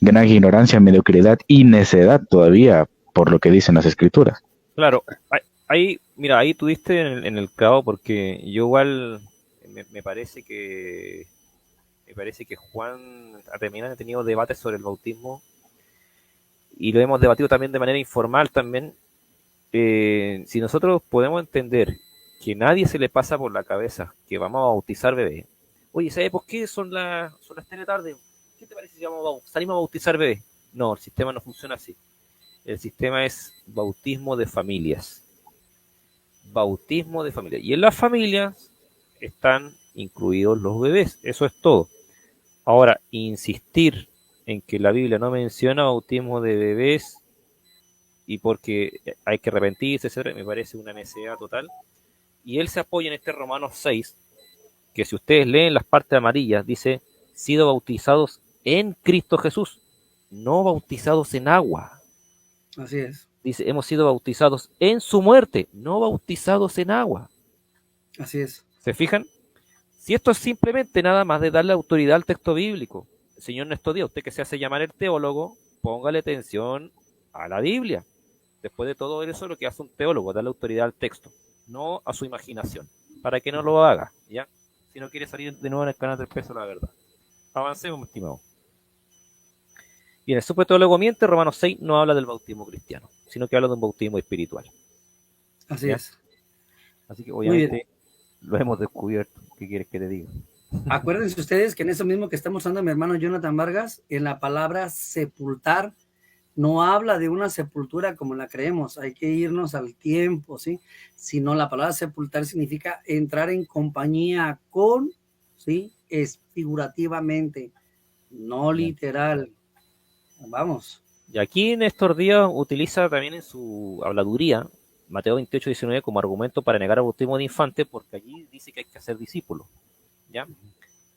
Speaker 2: gran ignorancia, mediocridad y necedad todavía por lo que dicen las escrituras.
Speaker 1: Claro, ahí, mira, ahí tú diste en el clavo porque yo igual me parece que Juan también ha tenido debates sobre el bautismo y lo hemos debatido también de manera informal también, si nosotros podemos entender que nadie se le pasa por la cabeza que vamos a bautizar bebés. Oye, ¿sabes por qué son las 3 de la tarde? ¿Qué te parece si salimos a bautizar bebés? No, el sistema no funciona así. El sistema es bautismo de familias. Bautismo de familias. Y en las familias están incluidos los bebés. Eso es todo. Ahora, insistir en que la Biblia no menciona bautismo de bebés y porque hay que arrepentirse, etcétera, me parece una necedad total. Y él se apoya en este Romanos 6, que si ustedes leen las partes amarillas, dice, sido bautizados en Cristo Jesús, no bautizados en agua.
Speaker 4: Así es.
Speaker 1: Dice, hemos sido bautizados en su muerte, no bautizados en agua.
Speaker 4: Así es.
Speaker 1: ¿Se fijan? Si esto es simplemente nada más de darle autoridad al texto bíblico, señor Néstor Díaz, usted que se hace llamar el teólogo, póngale atención a la Biblia. Después de todo eso, lo que hace un teólogo, darle autoridad al texto, no a su imaginación, para que no lo haga, ¿ya? Si no quiere salir de nuevo en el canal del peso, la verdad. Avancemos, mi estimado. Bien, el superteólogo miente, Romanos 6 no habla del bautismo cristiano, sino que habla de un bautismo espiritual.
Speaker 4: Así
Speaker 1: ¿Ya?
Speaker 4: es.
Speaker 1: Así que obviamente lo hemos descubierto. ¿Qué quieres que te diga?
Speaker 4: Acuérdense ustedes que en eso mismo que está mostrando mi hermano Jonathan Vargas, en la palabra sepultar, no habla de una sepultura como la creemos, hay que irnos al tiempo, ¿sí? Sino la palabra sepultar significa entrar en compañía con, ¿sí? Es figurativamente, no literal. Vamos.
Speaker 1: Y aquí Néstor Díaz utiliza también en su habladuría Mateo 28:19 como argumento para negar el bautismo de infante, porque allí dice que hay que hacer discípulos, ¿ya?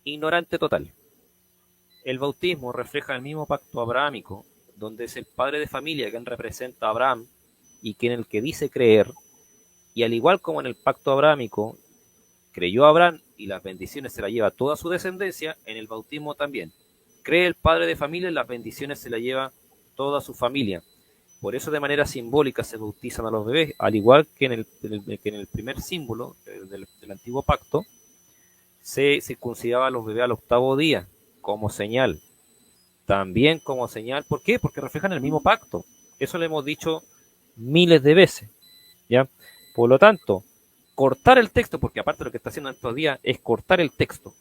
Speaker 1: Ignorante total. El bautismo refleja el mismo pacto abrahámico, donde es el padre de familia quien representa a Abraham y quien el que dice creer, y al igual como en el pacto abrahámico creyó Abraham y las bendiciones se las lleva toda su descendencia, en el bautismo también cree el padre de familia y las bendiciones se las lleva toda su familia. Por eso de manera simbólica se bautizan a los bebés, al igual que en el primer símbolo del antiguo pacto se circuncidaba a los bebés al 8º día como señal. También como señal, ¿por qué? Porque reflejan el mismo pacto. Eso lo hemos dicho miles de veces, ¿ya? Por lo tanto, cortar el texto, porque aparte lo que está haciendo en estos días es cortar el texto,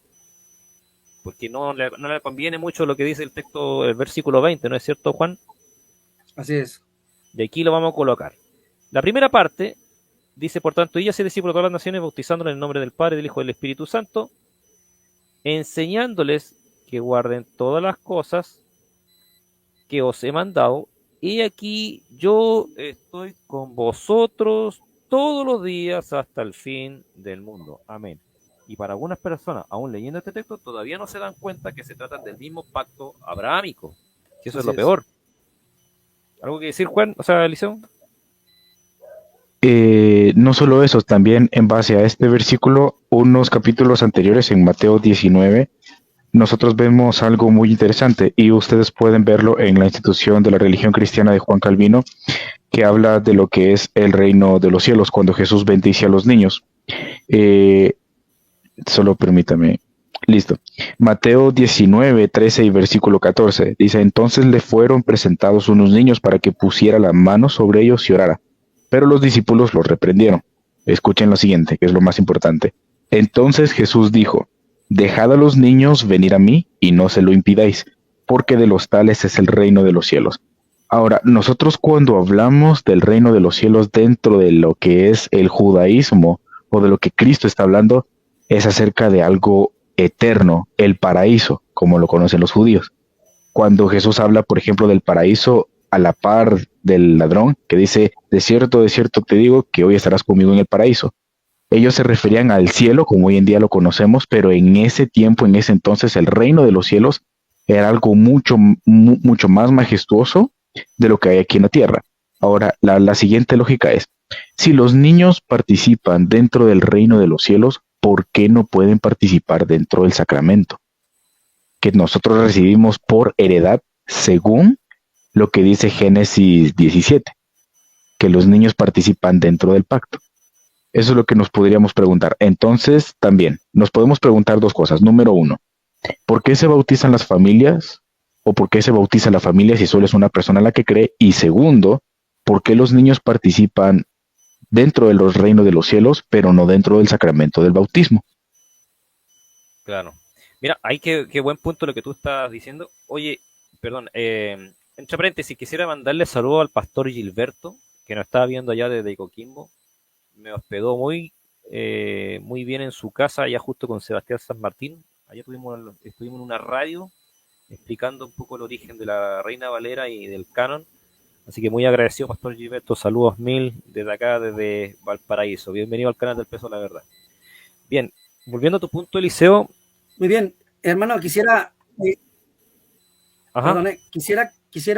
Speaker 1: porque no le conviene mucho lo que dice el texto, el versículo 20, ¿no es cierto, Juan?
Speaker 4: Así es.
Speaker 1: De aquí lo vamos a colocar. La primera parte dice, por tanto, y haced discípulos de todas las naciones, bautizándolos en el nombre del Padre, del Hijo y del Espíritu Santo, enseñándoles que guarden todas las cosas que os he mandado, y aquí yo estoy con vosotros todos los días hasta el fin del mundo. Amén. Y para algunas personas, aún leyendo este texto, todavía no se dan cuenta que se trata del mismo pacto abrahámico. Que eso es lo peor. ¿Algo que decir, Juan? O sea, Eliseo.
Speaker 2: No solo eso, también en base a este versículo, unos capítulos anteriores en Mateo 19, nosotros vemos algo muy interesante y ustedes pueden verlo en la Institución de la Religión Cristiana de Juan Calvino, que habla de lo que es el reino de los cielos cuando Jesús bendice a los niños. Solo permítame. Listo. Mateo 19, 13 y versículo 14. Dice, entonces le fueron presentados unos niños para que pusiera la mano sobre ellos y orara. Pero los discípulos los reprendieron. Escuchen lo siguiente, que es lo más importante. Entonces Jesús dijo, dejad a los niños venir a mí y no se lo impidáis, porque de los tales es el reino de los cielos. Ahora, nosotros cuando hablamos del reino de los cielos dentro de lo que es el judaísmo o de lo que Cristo está hablando, es acerca de algo eterno, el paraíso, como lo conocen los judíos. Cuando Jesús habla, por ejemplo, del paraíso a la par del ladrón, que dice, de cierto te digo que hoy estarás conmigo en el paraíso. Ellos se referían al cielo, como hoy en día lo conocemos, pero en ese tiempo, en ese entonces, el reino de los cielos era algo mucho más majestuoso de lo que hay aquí en la tierra. Ahora, la siguiente lógica es, si los niños participan dentro del reino de los cielos, ¿por qué no pueden participar dentro del sacramento que nosotros recibimos por heredad según lo que dice Génesis 17, que los niños participan dentro del pacto? Eso es lo que nos podríamos preguntar. Entonces, también nos podemos preguntar dos cosas. Número uno, ¿por qué se bautizan las familias o por qué se bautiza la familia si solo es una persona la que cree, y segundo, por qué los niños participan dentro de los reinos de los cielos, pero no dentro del sacramento del bautismo.
Speaker 1: Claro. Mira, ahí qué buen punto lo que tú estás diciendo. Oye, perdón, entre paréntesis, quisiera mandarle saludo al pastor Gilberto, que nos estaba viendo allá desde Coquimbo. Me hospedó muy bien en su casa, allá justo con Sebastián San Martín. Allá estuvimos en una radio explicando un poco el origen de la Reina Valera y del canon. Así que muy agradecido, pastor Gilberto. Saludos mil desde acá, desde Valparaíso. Bienvenido al canal del Peso de la Verdad. Bien, volviendo a tu punto, Eliseo.
Speaker 4: Muy bien, hermano, quisiera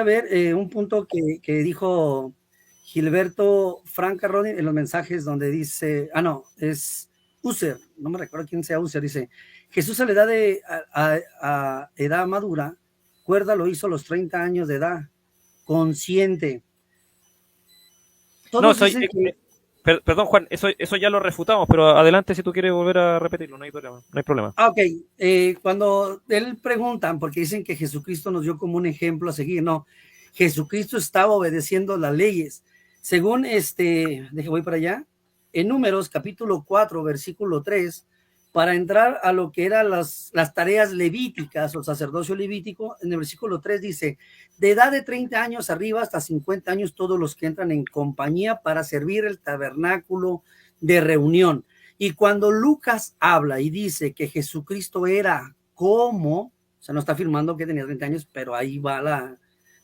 Speaker 4: ver un punto que dijo Gilberto Franca Rodin en los mensajes donde dice, es User, no me recuerdo quién sea User, dice, Jesús a la edad a edad madura, cuerda lo hizo a los 30 años de edad, consciente.
Speaker 1: Todos dicen que... Perdón, Juan, eso ya lo refutamos, pero adelante si tú quieres volver a repetirlo, no hay problema.
Speaker 4: Ok, cuando él preguntan, porque dicen que Jesucristo nos dio como un ejemplo a seguir, no, Jesucristo estaba obedeciendo las leyes. Según voy para allá, en Números capítulo 4, versículo 3, para entrar a lo que eran las tareas levíticas o sacerdocio levítico, en el versículo 3 dice, de edad de 30 años arriba hasta 50 años todos los que entran en compañía para servir el tabernáculo de reunión. Y cuando Lucas habla y dice que Jesucristo era como, o sea, no está afirmando que tenía 30 años, pero ahí va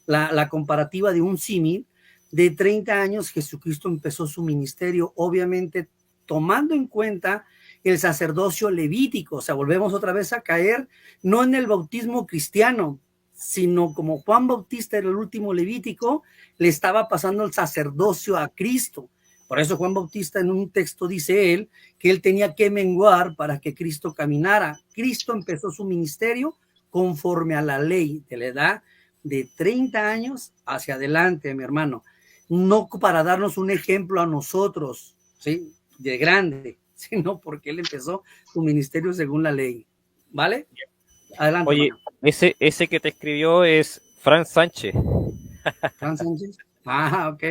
Speaker 4: la comparativa de un símil, de 30 años Jesucristo empezó su ministerio, obviamente tomando en cuenta el sacerdocio levítico. O sea, volvemos otra vez a caer, no en el bautismo cristiano, sino como Juan Bautista era el último levítico, le estaba pasando el sacerdocio a Cristo. Por eso Juan Bautista en un texto dice él que él tenía que menguar para que Cristo caminara. Cristo empezó su ministerio conforme a la ley de la edad de 30 años hacia adelante, mi hermano. No para darnos un ejemplo a nosotros, ¿sí? De grande, sino porque él empezó su ministerio según la ley. ¿Vale? Adelante.
Speaker 1: Oye, ese que te escribió es Fran Sánchez.
Speaker 4: ¿Fran Sánchez? Ok.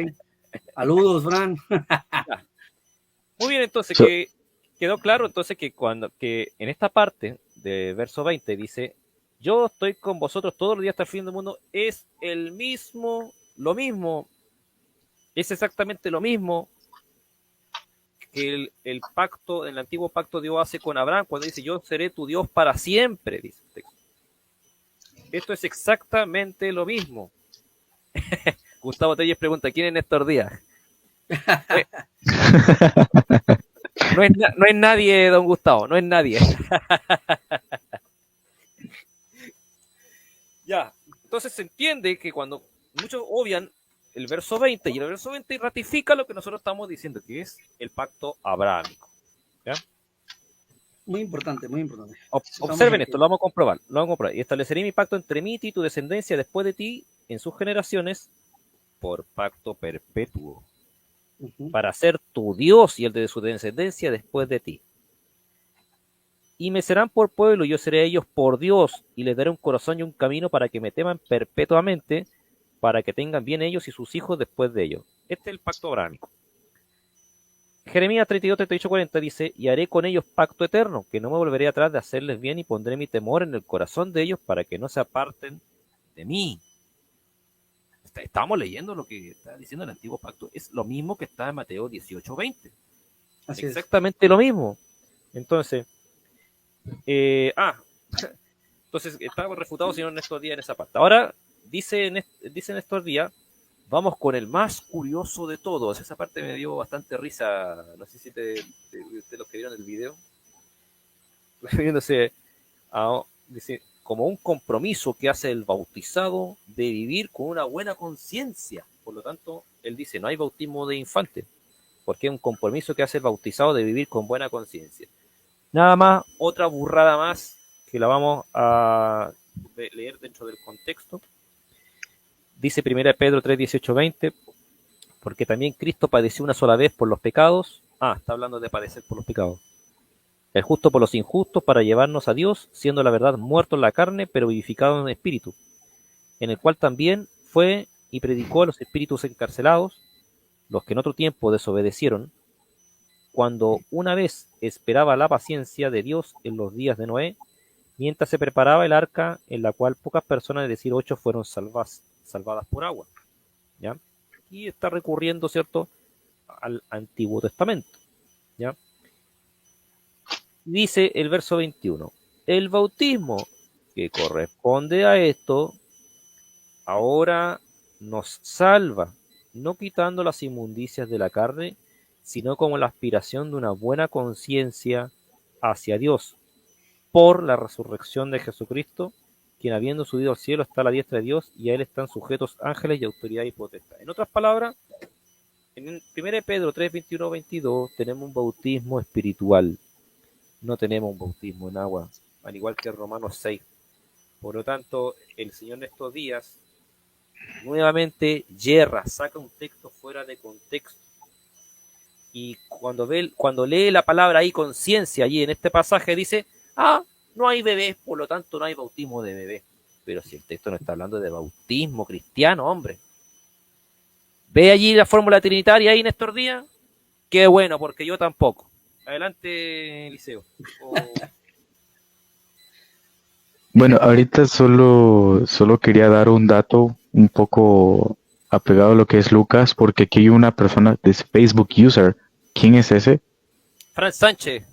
Speaker 4: Saludos, Fran.
Speaker 1: Muy bien, entonces quedó claro entonces que en esta parte de verso 20 dice, yo estoy con vosotros todos los días hasta el fin del mundo, es lo mismo, es exactamente lo mismo que el pacto, el antiguo pacto Dios hace con Abraham, cuando dice, yo seré tu Dios para siempre, dice el texto. Esto es exactamente lo mismo. Gustavo Telles pregunta, ¿quién es Néstor Díaz? No es nadie, don Gustavo, no es nadie. Ya, entonces se entiende que cuando muchos obvian el verso 20, y el verso 20 ratifica lo que nosotros estamos diciendo, que es el pacto abrahámico. ¿Ya?
Speaker 4: Muy importante, muy importante.
Speaker 1: Observen esto, lo vamos a comprobar. Y estableceré mi pacto entre mí y tu descendencia después de ti en sus generaciones por pacto perpetuo, para ser tu Dios y el de su descendencia después de ti. Y me serán por pueblo, y yo seré ellos por Dios, y les daré un corazón y un camino para que me teman perpetuamente, para que tengan bien ellos y sus hijos después de ellos. Este es el pacto abrahámico. Jeremías 32, 38, 40 dice, y haré con ellos pacto eterno, que no me volveré atrás de hacerles bien, y pondré mi temor en el corazón de ellos para que no se aparten de mí. Estamos leyendo lo que está diciendo el antiguo pacto. Es lo mismo que está en Mateo 18, 20. Así exactamente es. Lo mismo. Entonces, entonces estamos refutados, señor Néstor Díaz, en esa parte. Ahora, dice Néstor Díaz, vamos con el más curioso de todos. Esa parte me dio bastante risa. No sé si ustedes los que vieron el video. Refiriéndose a, dice, como un compromiso que hace el bautizado de vivir con una buena conciencia. Por lo tanto, él dice, no hay bautismo de infante, porque es un compromiso que hace el bautizado de vivir con buena conciencia. Nada más, otra burrada más, que la vamos a leer dentro del contexto. Dice 1 Pedro 3, 18, 20, porque también Cristo padeció una sola vez por los pecados. Está hablando de padecer por los pecados. El justo por los injustos, para llevarnos a Dios, siendo la verdad muerto en la carne, pero vivificado en el espíritu, en el cual también fue y predicó a los espíritus encarcelados, los que en otro tiempo desobedecieron, cuando una vez esperaba la paciencia de Dios en los días de Noé, mientras se preparaba el arca en la cual pocas personas, es decir, 8, fueron salvadas por agua. ¿Ya? Y está recurriendo, ¿cierto?, al Antiguo Testamento. ¿Ya? Dice el verso 21, el bautismo que corresponde a esto ahora nos salva, no quitando las inmundicias de la carne, sino como la aspiración de una buena conciencia hacia Dios, por la resurrección de Jesucristo, quien habiendo subido al cielo está a la diestra de Dios, y a él están sujetos ángeles y autoridad y potestad. En otras palabras, en 1 Pedro 3, 21, 22 tenemos un bautismo espiritual, no tenemos un bautismo en agua, al igual que Romanos 6. Por lo tanto, el Señor en estos días nuevamente yerra, saca un texto fuera de contexto, y cuando lee la palabra ahí conciencia, allí en este pasaje dice, no hay bebés, por lo tanto no hay bautismo de bebés. Pero si el texto no está hablando de bautismo cristiano, hombre. ¿Ve allí la fórmula trinitaria ahí, Néstor Díaz? Qué bueno, porque yo tampoco. Adelante, Eliseo.
Speaker 2: Bueno, ahorita solo quería dar un dato un poco apegado a lo que es Lucas, porque aquí hay una persona de Facebook user. ¿Quién es ese?
Speaker 1: Fran Sánchez.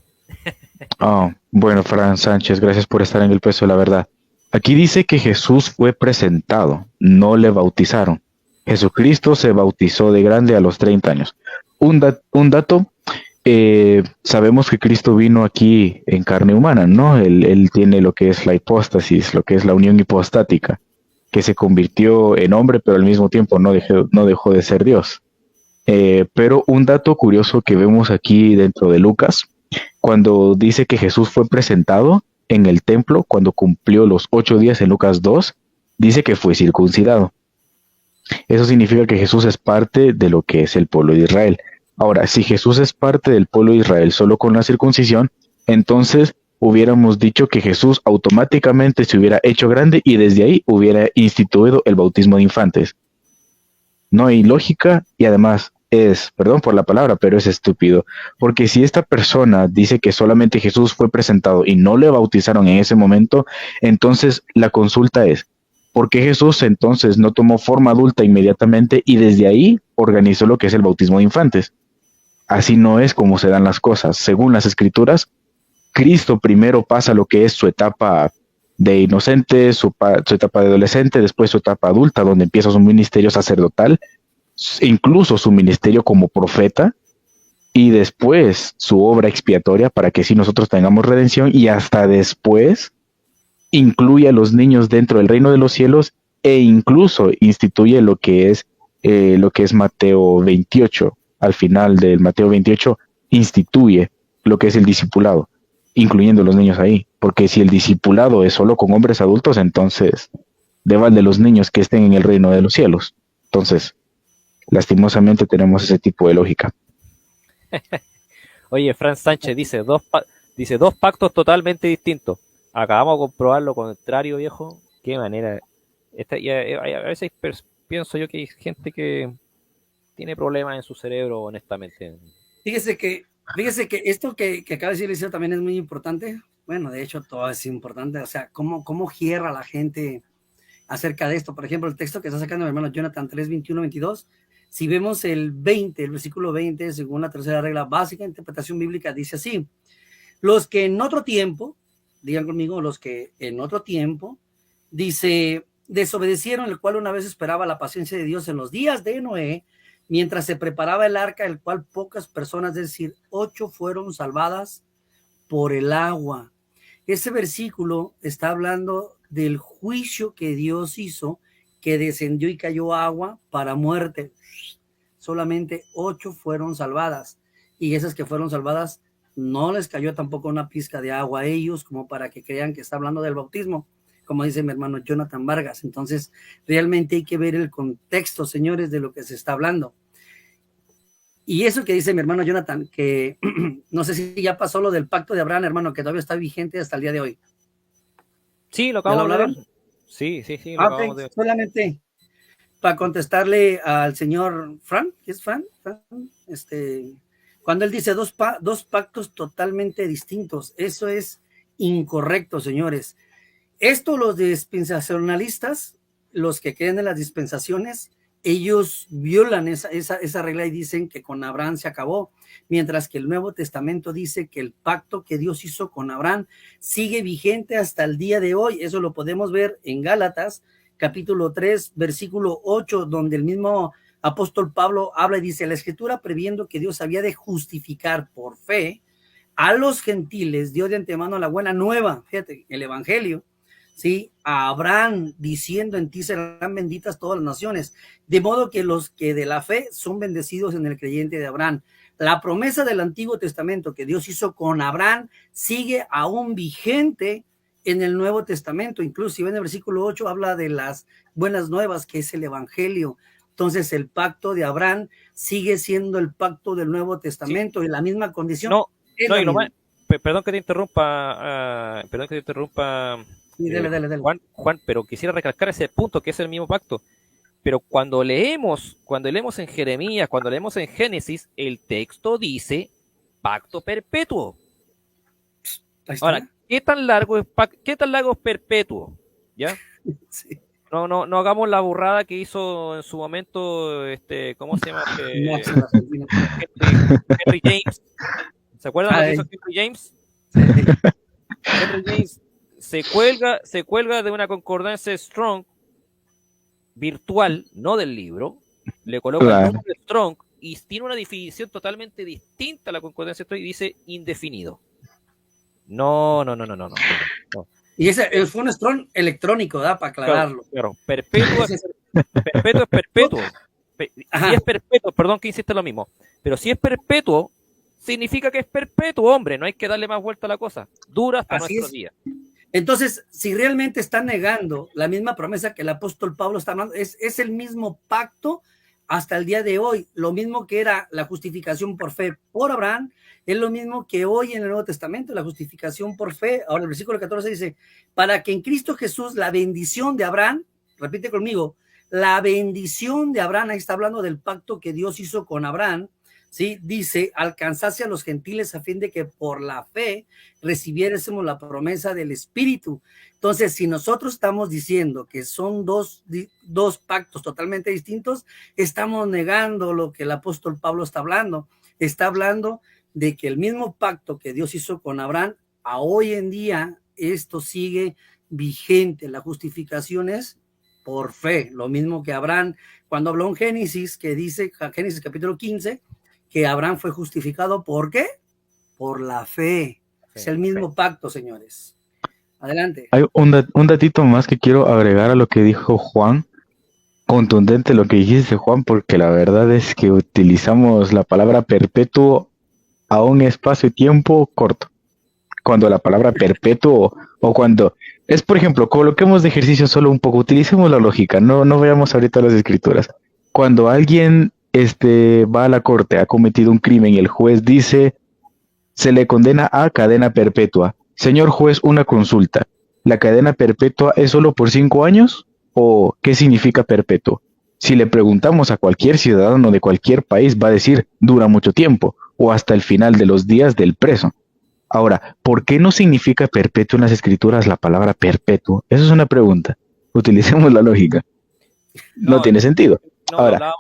Speaker 2: Bueno, Fran Sánchez, gracias por estar en el peso de la verdad. Aquí dice que Jesús fue presentado, no le bautizaron. Jesucristo se bautizó de grande a los 30 años. Un dato, sabemos que Cristo vino aquí en carne humana, ¿no? Él tiene lo que es la hipóstasis, lo que es la unión hipostática, que se convirtió en hombre, pero al mismo tiempo no dejó de ser Dios. Pero un dato curioso que vemos aquí dentro de Lucas, cuando dice que Jesús fue presentado en el templo, cuando cumplió los 8 días en Lucas 2, dice que fue circuncidado. Eso significa que Jesús es parte de lo que es el pueblo de Israel. Ahora, si Jesús es parte del pueblo de Israel solo con la circuncisión, entonces hubiéramos dicho que Jesús automáticamente se hubiera hecho grande y desde ahí hubiera instituido el bautismo de infantes. No hay lógica y además perdón por la palabra, pero es estúpido. Porque si esta persona dice que solamente Jesús fue presentado y no le bautizaron en ese momento, entonces la consulta es, ¿por qué Jesús entonces no tomó forma adulta inmediatamente y desde ahí organizó lo que es el bautismo de infantes? Así no es como se dan las cosas. Según las escrituras, Cristo primero pasa lo que es su etapa de inocente, su etapa de adolescente, después su etapa adulta, donde empieza su ministerio sacerdotal, incluso su ministerio como profeta, y después su obra expiatoria para que sí nosotros tengamos redención, y hasta después incluye a los niños dentro del reino de los cielos e incluso instituye lo que es Mateo 28. Al final del Mateo 28 instituye lo que es el discipulado, incluyendo a los niños ahí, porque si el discipulado es solo con hombres adultos, entonces deban de los niños que estén en el reino de los cielos. Entonces, lastimosamente tenemos ese tipo de lógica.
Speaker 1: Oye, Fran Sánchez dice dos pactos totalmente distintos. Acabamos de comprobar lo contrario, viejo. Qué manera. A veces pienso yo que hay gente que tiene problemas en su cerebro, honestamente.
Speaker 4: Fíjese que esto que acaba de decir Eliseo también es muy importante. Bueno, de hecho, todo es importante. O sea, cómo hierra la gente acerca de esto. Por ejemplo, el texto que está sacando mi hermano Jonathan 3, 21, 22. Si vemos el versículo 20, según la tercera regla básica de interpretación bíblica, dice así: los que en otro tiempo, digan conmigo, los que en otro tiempo, dice, desobedecieron, el cual una vez esperaba la paciencia de Dios en los días de Noé, mientras se preparaba el arca, el cual pocas personas, es decir, 8 fueron salvadas por el agua. Ese versículo está hablando del juicio que Dios hizo, que descendió y cayó agua para muerte. Solamente 8 fueron salvadas, y esas que fueron salvadas no les cayó tampoco una pizca de agua a ellos, como para que crean que está hablando del bautismo, como dice mi hermano Jonathan Vargas. Entonces, realmente hay que ver el contexto, señores, de lo que se está hablando. Y eso que dice mi hermano Jonathan, que no sé si ya pasó lo del pacto de Abraham, hermano, que todavía está vigente hasta el día de hoy.
Speaker 1: Sí, lo acabo de ver. Sí, lo acabamos de...
Speaker 4: Solamente para contestarle al señor Frank, ¿qué es Frank? Cuando él dice dos pactos totalmente distintos, eso es incorrecto, señores. Esto los dispensacionalistas, los que creen en las dispensaciones, ellos violan esa regla y dicen que con Abraham se acabó, mientras que el Nuevo Testamento dice que el pacto que Dios hizo con Abraham sigue vigente hasta el día de hoy. Eso lo podemos ver en Gálatas, capítulo 3, versículo 8, donde el mismo apóstol Pablo habla y dice, la Escritura, previendo que Dios había de justificar por fe a los gentiles, dio de antemano la buena nueva, fíjate, el evangelio, ¿sí? A Abraham, diciendo, en ti serán benditas todas las naciones, de modo que los que de la fe son bendecidos en el creyente de Abraham. La promesa del Antiguo Testamento que Dios hizo con Abraham sigue aún vigente en el Nuevo Testamento. Inclusive en el versículo 8 habla de las buenas nuevas, que es el evangelio. Entonces el pacto de Abraham sigue siendo el pacto del Nuevo Testamento, y la misma condición.
Speaker 1: Perdón que te interrumpa,
Speaker 4: Sí, dale.
Speaker 1: Juan, pero quisiera recalcar ese punto, que es el mismo pacto. Pero cuando leemos en Jeremías, cuando leemos en Génesis, el texto dice pacto perpetuo. Ahora, ¿qué tan largo es perpetuo? ¿Ya?
Speaker 4: Sí.
Speaker 1: No hagamos la burrada que hizo en su momento, ¿cómo se llama? Henry James. ¿Se acuerdan lo que hizo Henry James?
Speaker 4: Sí.
Speaker 1: Henry James se cuelga de una concordancia Strong virtual, no del libro, le coloca el número de Strong y tiene una definición totalmente distinta a la concordancia Strong y dice indefinido. No.
Speaker 4: Y ese fue un Strong electrónico, ¿da? Para aclararlo.
Speaker 1: Claro. Perpetuo es perpetuo. Si es perpetuo, perdón que insiste lo mismo, pero si es perpetuo, significa que es perpetuo, hombre, no hay que darle más vuelta a la cosa. Dura hasta nuestro día.
Speaker 4: Entonces, si realmente está negando la misma promesa que el apóstol Pablo está hablando, es el mismo pacto hasta el día de hoy. Lo mismo que era la justificación por fe por Abraham, es lo mismo que hoy en el Nuevo Testamento, la justificación por fe. Ahora el versículo 14 dice, para que en Cristo Jesús la bendición de Abraham, repite conmigo, la bendición de Abraham, ahí está hablando del pacto que Dios hizo con Abraham, ¿sí? Dice, alcanzase a los gentiles a fin de que por la fe recibiésemos la promesa del Espíritu. Entonces, si nosotros estamos diciendo que son dos pactos totalmente distintos, estamos negando lo que el apóstol Pablo está hablando. Está hablando de que el mismo pacto que Dios hizo con Abraham, a hoy en día, esto sigue vigente. La justificación es por fe, lo mismo que Abraham, cuando habló en Génesis, que dice, Génesis capítulo 15, que Abraham fue justificado, ¿por qué? Por la fe. Es el mismo pacto, señores. Adelante.
Speaker 2: Hay un datito más que quiero agregar a lo que dijo Juan. Contundente lo que dijiste, Juan, porque la verdad es que utilizamos la palabra perpetuo a un espacio y tiempo corto. Cuando la palabra perpetuo o cuando es, por ejemplo, coloquemos de ejercicio solo un poco, utilicemos la lógica, no veamos ahorita las escrituras. Cuando alguien va a la corte, ha cometido un crimen y el juez dice, se le condena a cadena perpetua. Señor juez, una consulta. ¿La cadena perpetua es solo por 5 años? ¿O qué significa perpetuo? Si le preguntamos a cualquier ciudadano de cualquier país, va a decir, dura mucho tiempo, o hasta el final de los días del preso. Ahora, ¿por qué no significa perpetuo en las escrituras la palabra perpetuo? Esa es una pregunta. Utilicemos la lógica. No tiene sentido. Ahora,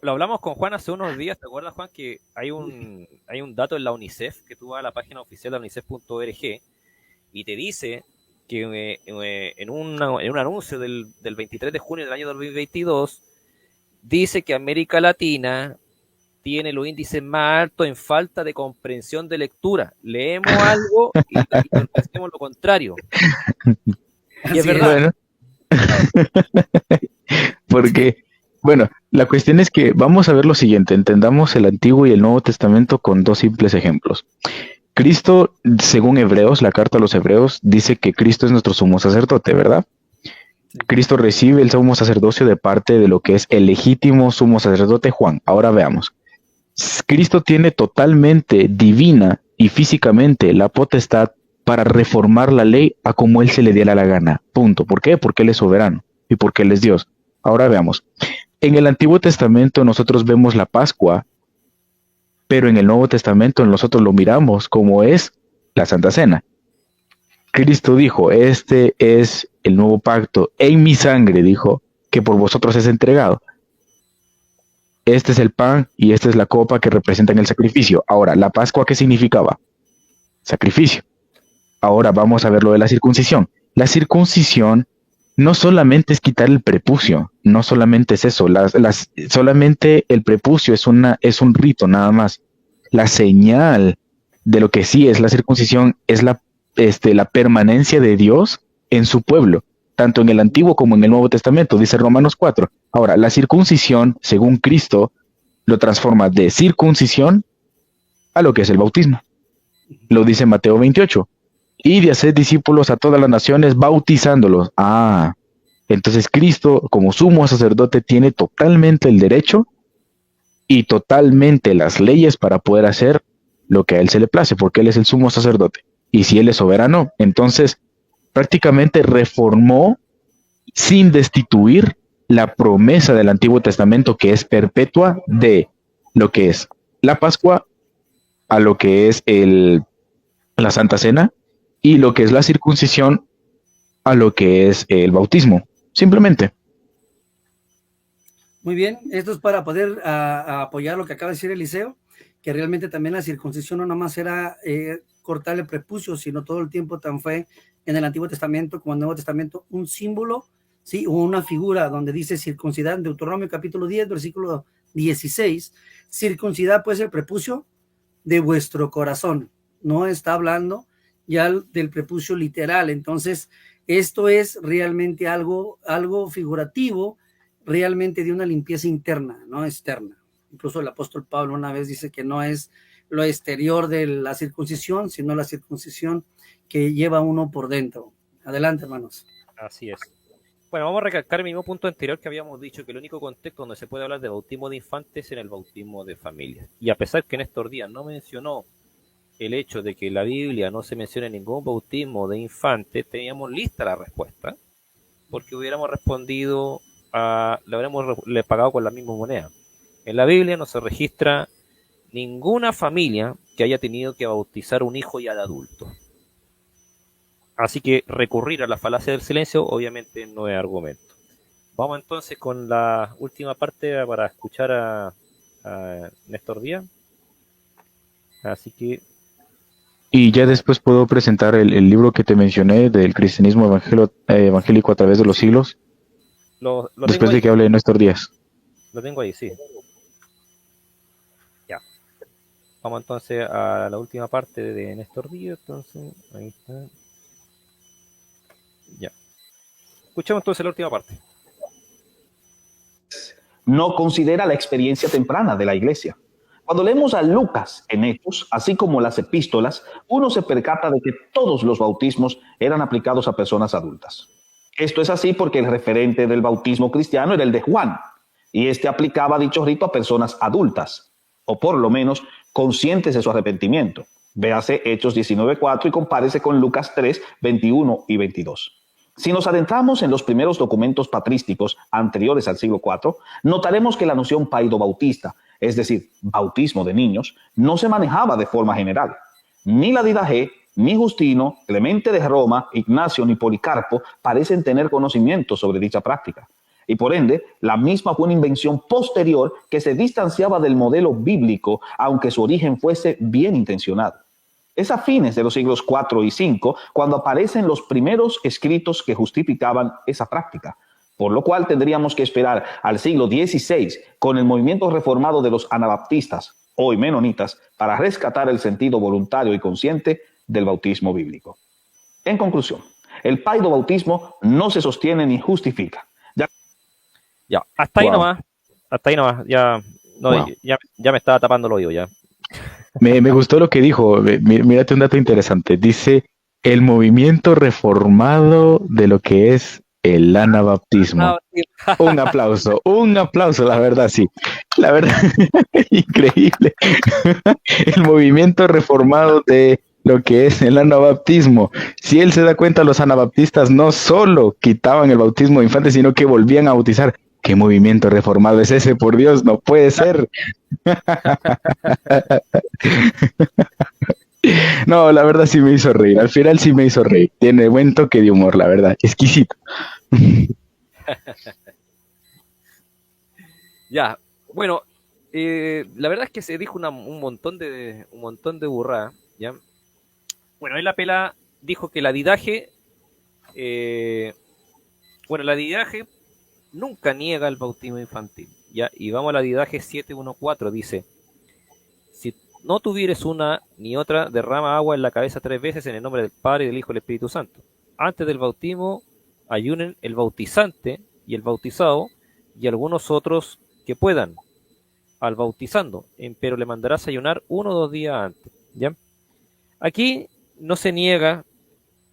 Speaker 1: lo hablamos con Juan hace unos días. ¿Te acuerdas, Juan, que hay un dato en la UNICEF, que tú vas a la página oficial de unicef.org y te dice que en un anuncio del 23 de junio del año 2022 dice que América Latina tiene los índices más altos en falta de comprensión de lectura. Leemos algo y hacemos lo contrario. Y es verdad.
Speaker 2: Porque, bueno, la cuestión es que vamos a ver lo siguiente. Entendamos el Antiguo y el Nuevo Testamento con 2 simples ejemplos. Cristo, según Hebreos, la carta a los Hebreos, dice que Cristo es nuestro sumo sacerdote, ¿verdad? Cristo recibe el sumo sacerdocio de parte de lo que es el legítimo sumo sacerdote Juan. Ahora veamos. Cristo tiene totalmente divina y físicamente la potestad para reformar la ley a como Él se le diera la gana. Punto. ¿Por qué? Porque Él es soberano y porque Él es Dios. Ahora veamos. En el Antiguo Testamento nosotros vemos la Pascua, pero en el Nuevo Testamento nosotros lo miramos como es la Santa Cena. Cristo dijo, este es el nuevo pacto en mi sangre, dijo, que por vosotros es entregado. Este es el pan y esta es la copa que representan el sacrificio. Ahora, ¿la Pascua qué significaba? Sacrificio. Ahora vamos a ver lo de la circuncisión. La circuncisión no solamente es quitar el prepucio, no solamente es eso, solamente el prepucio es un rito nada más. La señal de lo que sí es la circuncisión es la permanencia de Dios en su pueblo, tanto en el Antiguo como en el Nuevo Testamento, dice Romanos 4. Ahora, la circuncisión, según Cristo, lo transforma de circuncisión a lo que es el bautismo. Lo dice Mateo 28. Y de hacer discípulos a todas las naciones, bautizándolos. Entonces Cristo, como sumo sacerdote, tiene totalmente el derecho y totalmente las leyes para poder hacer lo que a Él se le place, porque Él es el sumo sacerdote. Y si Él es soberano, entonces prácticamente reformó sin destituir la promesa del Antiguo Testamento, que es perpetua, de lo que es la Pascua a lo que es la Santa Cena, y lo que es la circuncisión a lo que es el bautismo, simplemente.
Speaker 4: Muy bien, esto es para poder apoyar lo que acaba de decir Eliseo, que realmente también la circuncisión no nada más era cortar el prepucio, sino todo el tiempo tan fue en el Antiguo Testamento como en el Nuevo Testamento un símbolo, ¿sí? O una figura donde dice circuncidar, en Deuteronomio capítulo 10, versículo 16, circuncidar pues el prepucio de vuestro corazón. No está hablando ya del prepucio literal. Entonces, esto es realmente algo figurativo, realmente de una limpieza interna, no externa. Incluso el apóstol Pablo una vez dice que no es lo exterior de la circuncisión, sino la circuncisión que lleva uno por dentro. Adelante, hermanos.
Speaker 1: Así es. Bueno, vamos a recalcar el mismo punto anterior que habíamos dicho, que el único contexto donde se puede hablar de bautismo de infantes es en el bautismo de familia. Y a pesar que Néstor Díaz no mencionó el hecho de que en la Biblia no se menciona ningún bautismo de infante, teníamos lista la respuesta, porque hubiéramos respondido, le habríamos pagado con la misma moneda. En la Biblia no se registra ninguna familia que haya tenido que bautizar un hijo ya de adulto. Así que recurrir a la falacia del silencio obviamente no es argumento. Vamos entonces con la última parte para escuchar a Néstor Díaz. Así que...
Speaker 2: Y ya después puedo presentar el libro que te mencioné del cristianismo evangélico a través de los siglos.
Speaker 1: Lo
Speaker 2: después de que hable Néstor Díaz.
Speaker 1: Lo tengo ahí, sí. Ya. Vamos entonces a la última parte de Néstor Díaz. Entonces, ahí está. Ya. Escuchemos entonces la última parte.
Speaker 3: No considera la experiencia temprana de la iglesia. Cuando leemos a Lucas en Hechos, así como las epístolas, uno se percata de que todos los bautismos eran aplicados a personas adultas. Esto es así porque el referente del bautismo cristiano era el de Juan, y este aplicaba dicho rito a personas adultas, o por lo menos conscientes de su arrepentimiento. Véase Hechos 19:4 y compárese con Lucas 3, 21 y 22. Si nos adentramos en los primeros documentos patrísticos anteriores al siglo IV, notaremos que la noción paido-bautista, es decir, bautismo de niños, no se manejaba de forma general. Ni la Didache, ni Justino, Clemente de Roma, Ignacio ni Policarpo parecen tener conocimiento sobre dicha práctica. Y por ende, la misma fue una invención posterior que se distanciaba del modelo bíblico, aunque su origen fuese bien intencionado. Es a fines de los siglos IV y V cuando aparecen los primeros escritos que justificaban esa práctica, por lo cual tendríamos que esperar al siglo XVI con el movimiento reformado de los anabaptistas, hoy menonitas, para rescatar el sentido voluntario y consciente del bautismo bíblico. En conclusión, el paidobautismo no se sostiene ni justifica.
Speaker 1: Ya, hasta ahí nomás. Hasta ahí nomás. Ya me estaba tapando el oído ya.
Speaker 2: Me gustó lo que dijo. Mírate un dato interesante. Dice el movimiento reformado de lo que es el anabaptismo. Un aplauso, la verdad, sí. La verdad, increíble. El movimiento reformado de lo que es el anabaptismo. Si él se da cuenta, los anabaptistas no solo quitaban el bautismo de infantes, sino que volvían a bautizar. ¿Qué movimiento reformado es ese? Por Dios, no puede ser. No, la verdad sí me hizo reír. Al final sí me hizo reír. Tiene buen toque de humor, la verdad. Exquisito.
Speaker 1: Ya, bueno, la verdad es que se dijo un montón de burradas, ¿ya? Bueno, él la pela dijo que la didaje, eh, bueno, la didaje nunca niega el bautismo infantil, ¿ya? Y vamos a la didaje 714, dice, si no tuvieres una ni otra, derrama agua en la cabeza 3 veces en el nombre del Padre, y del Hijo y del Espíritu Santo. Antes del bautismo, ayunen el bautizante y el bautizado y algunos otros que puedan al bautizando, pero le mandarás ayunar 1 o 2 días antes, ¿ya? Aquí no se niega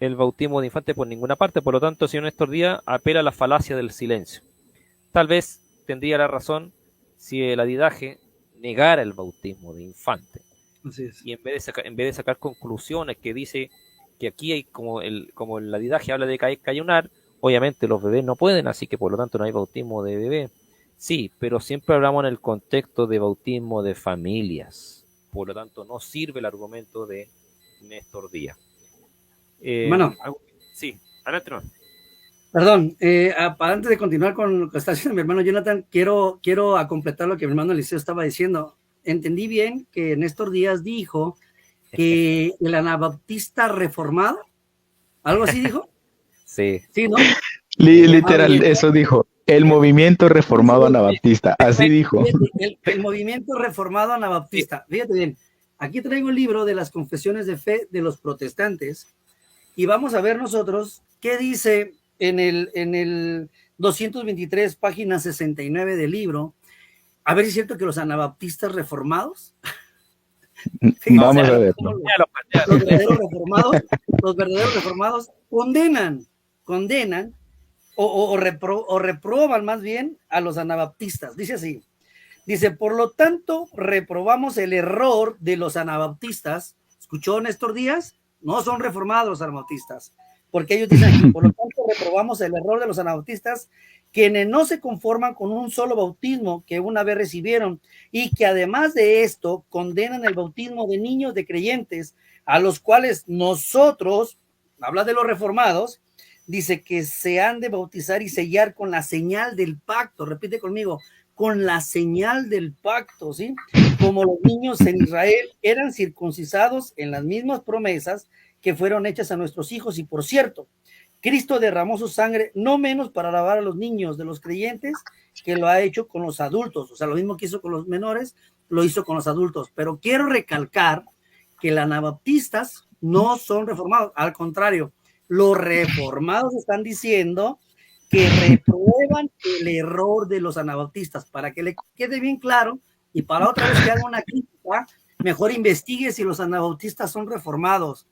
Speaker 1: el bautismo de infante por ninguna parte, por lo tanto, el señor Néstor Díaz apela a la falacia del silencio. Tal vez tendría la razón si el adidaje negara el bautismo de infante.
Speaker 4: Así es.
Speaker 1: Y en vez de sacar conclusiones que dice que aquí hay como el adidaje habla de que hay que ayunar, obviamente los bebés no pueden, así que por lo tanto no hay bautismo de bebé. Sí, pero siempre hablamos en el contexto de bautismo de familias. Por lo tanto, no sirve el argumento de Néstor Díaz.
Speaker 4: Hermano,
Speaker 1: Sí, adelante. No.
Speaker 4: perdón, antes de continuar con lo que está haciendo mi hermano Jonathan, quiero a completar lo que mi hermano Eliseo estaba diciendo. Entendí bien que Néstor Díaz dijo que el anabaptista reformado, algo así dijo.
Speaker 1: Sí.
Speaker 4: Sí, ¿no?
Speaker 2: Literal, eso dijo. El movimiento reformado anabaptista. Así dijo.
Speaker 4: El movimiento reformado anabaptista. Fíjate bien, aquí traigo el libro de las confesiones de fe de los protestantes y vamos a ver nosotros qué dice en el 223, página 69 del libro. A ver si es cierto que los anabaptistas reformados,
Speaker 2: Vamos a ver.
Speaker 4: los verdaderos reformados condenan o reproban más bien a los anabaptistas. Dice así, dice, por lo tanto, reprobamos el error de los anabaptistas. ¿Escuchó Néstor Díaz? No son reformados los anabaptistas, porque ellos dicen aquí, por lo tanto, reprobamos el error de los anabaptistas, quienes no se conforman con un solo bautismo que una vez recibieron y que además de esto condenan el bautismo de niños de creyentes, a los cuales nosotros, habla de los reformados, dice que se han de bautizar y sellar con la señal del pacto. Repite conmigo, con la señal del pacto, ¿sí? Como los niños en Israel eran circuncidados en las mismas promesas que fueron hechas a nuestros hijos. Y por cierto, Cristo derramó su sangre no menos para lavar a los niños de los creyentes que lo ha hecho con los adultos. O sea, lo mismo que hizo con los menores, lo hizo con los adultos. Pero quiero recalcar que los anabaptistas no son reformados, al contrario, los reformados están diciendo que reprueban el error de los anabaptistas. Para que le quede bien claro y para otra vez que haga una crítica, mejor investigue si los anabaptistas son reformados.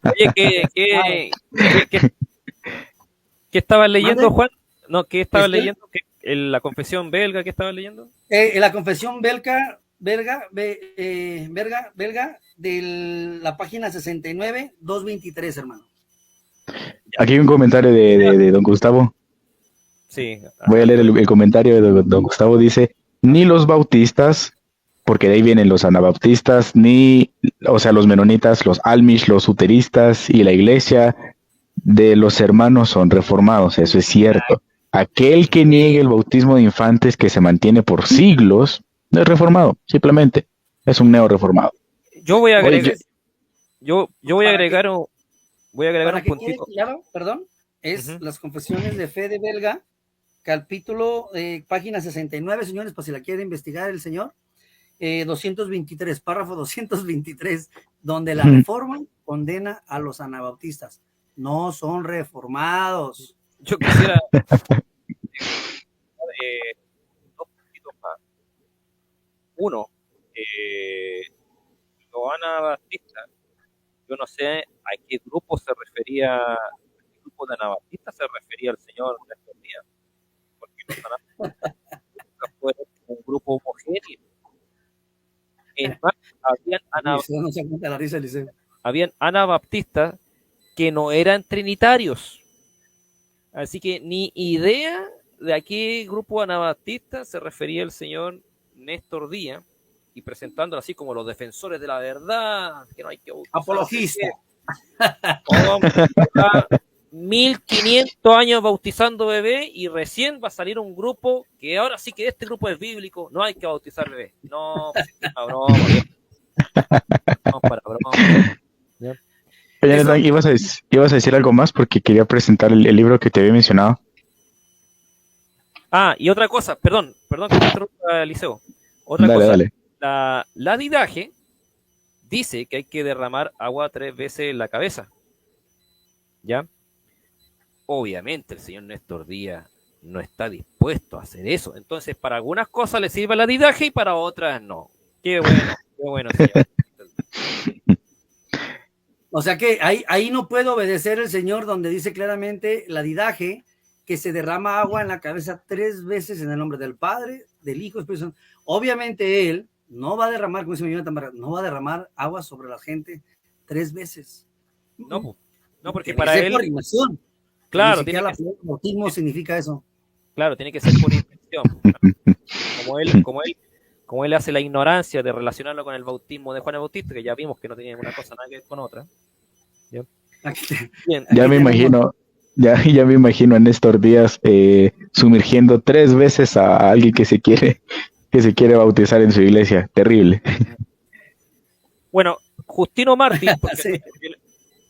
Speaker 1: Oye, ¿qué estabas leyendo, Juan? No, ¿qué estabas leyendo? ¿La confesión belga que estabas leyendo?
Speaker 4: La confesión belga de la página 69, 223, hermano.
Speaker 2: Aquí hay un comentario de don Gustavo.
Speaker 1: Sí.
Speaker 2: Voy a leer el comentario de don Gustavo. Dice, ni los bautistas, porque de ahí vienen los anabaptistas, o sea, los menonitas, los amish, los uteristas y la iglesia de los hermanos son reformados. Eso es cierto. Aquel que niegue el bautismo de infantes que se mantiene por siglos no es reformado, simplemente es un neo-reformado.
Speaker 1: Yo voy a agregar, voy a agregar un
Speaker 4: para que
Speaker 1: puntito.
Speaker 4: quede claro, perdón, es las confesiones de fe de belga, capítulo, página 69, señores, para si la quiere investigar el señor, 223, párrafo 223, donde la reforma condena a los anabaptistas. No son reformados.
Speaker 1: Yo quisiera dos puntitos más. Uno, los anabaptistas, yo no sé a qué grupo se refería, a qué grupo de anabaptistas se refería el señor Néstor Díaz, porque los anabaptistas nunca fueron un grupo homogéneo. Es más,
Speaker 4: No se cuenta la risa, Eliseo.
Speaker 1: habían anabaptistas que no eran trinitarios. Así que ni idea de a qué grupo anabaptista se refería el señor Néstor Díaz, y presentándolo así como los defensores de la verdad, que no hay que
Speaker 4: apologista.
Speaker 1: 1500 años bautizando bebé y recién va a salir un grupo que ahora sí que este grupo es bíblico, no hay que bautizar bebé. No, para broma. No, para broma.
Speaker 2: Oye, Nathan, ibas a decir algo más porque quería presentar el libro que te había mencionado.
Speaker 1: Ah, y otra cosa, perdón que te interrumpa, Eliseo. Otra
Speaker 2: Dale,
Speaker 1: cosa,
Speaker 2: dale.
Speaker 1: la didaje dice que hay que derramar agua 3 veces en la cabeza. ¿Ya? Obviamente el señor Néstor Díaz no está dispuesto a hacer eso. Entonces, para algunas cosas le sirve la didaje y para otras no. Qué bueno, señor.
Speaker 4: O sea que ahí no puede obedecer el Señor donde dice claramente la didaje que se derrama agua en la cabeza 3 veces en el nombre del Padre, del Hijo, Espíritu Santo. Obviamente Él no va a derramar, como dice mi Tamara, no va a derramar agua sobre la gente 3 veces.
Speaker 1: No, porque
Speaker 4: tiene
Speaker 1: para él...
Speaker 4: por inmersión.
Speaker 1: Claro,
Speaker 4: tiene que ser, bautismo significa eso.
Speaker 1: Claro, tiene que ser por inmersión. Como él hace la ignorancia de relacionarlo con el bautismo de Juan el Bautista, que ya vimos que no tenía una cosa nada que ver con otra. ¿Ya?
Speaker 2: Ya me imagino a Néstor Díaz sumergiendo 3 veces a alguien que se quiere bautizar en su iglesia. Terrible.
Speaker 1: Bueno, Justino Mártir,
Speaker 4: Sí.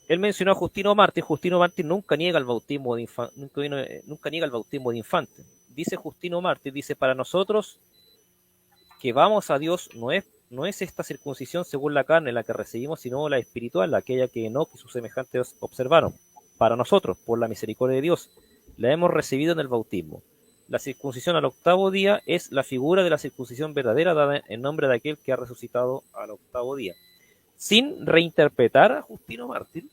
Speaker 1: él mencionó a Justino Mártir. Justino Mártir nunca niega el bautismo de nunca niega el bautismo de infante. Dice Justino Mártir, para nosotros que vamos a Dios no es esta circuncisión según la carne la que recibimos, sino la espiritual, aquella que Enoc y sus semejantes observaron. Para nosotros, por la misericordia de Dios, la hemos recibido en el bautismo. La circuncisión al 8º día es la figura de la circuncisión verdadera dada en nombre de aquel que ha resucitado al 8º día. Sin reinterpretar a Justino Mártir,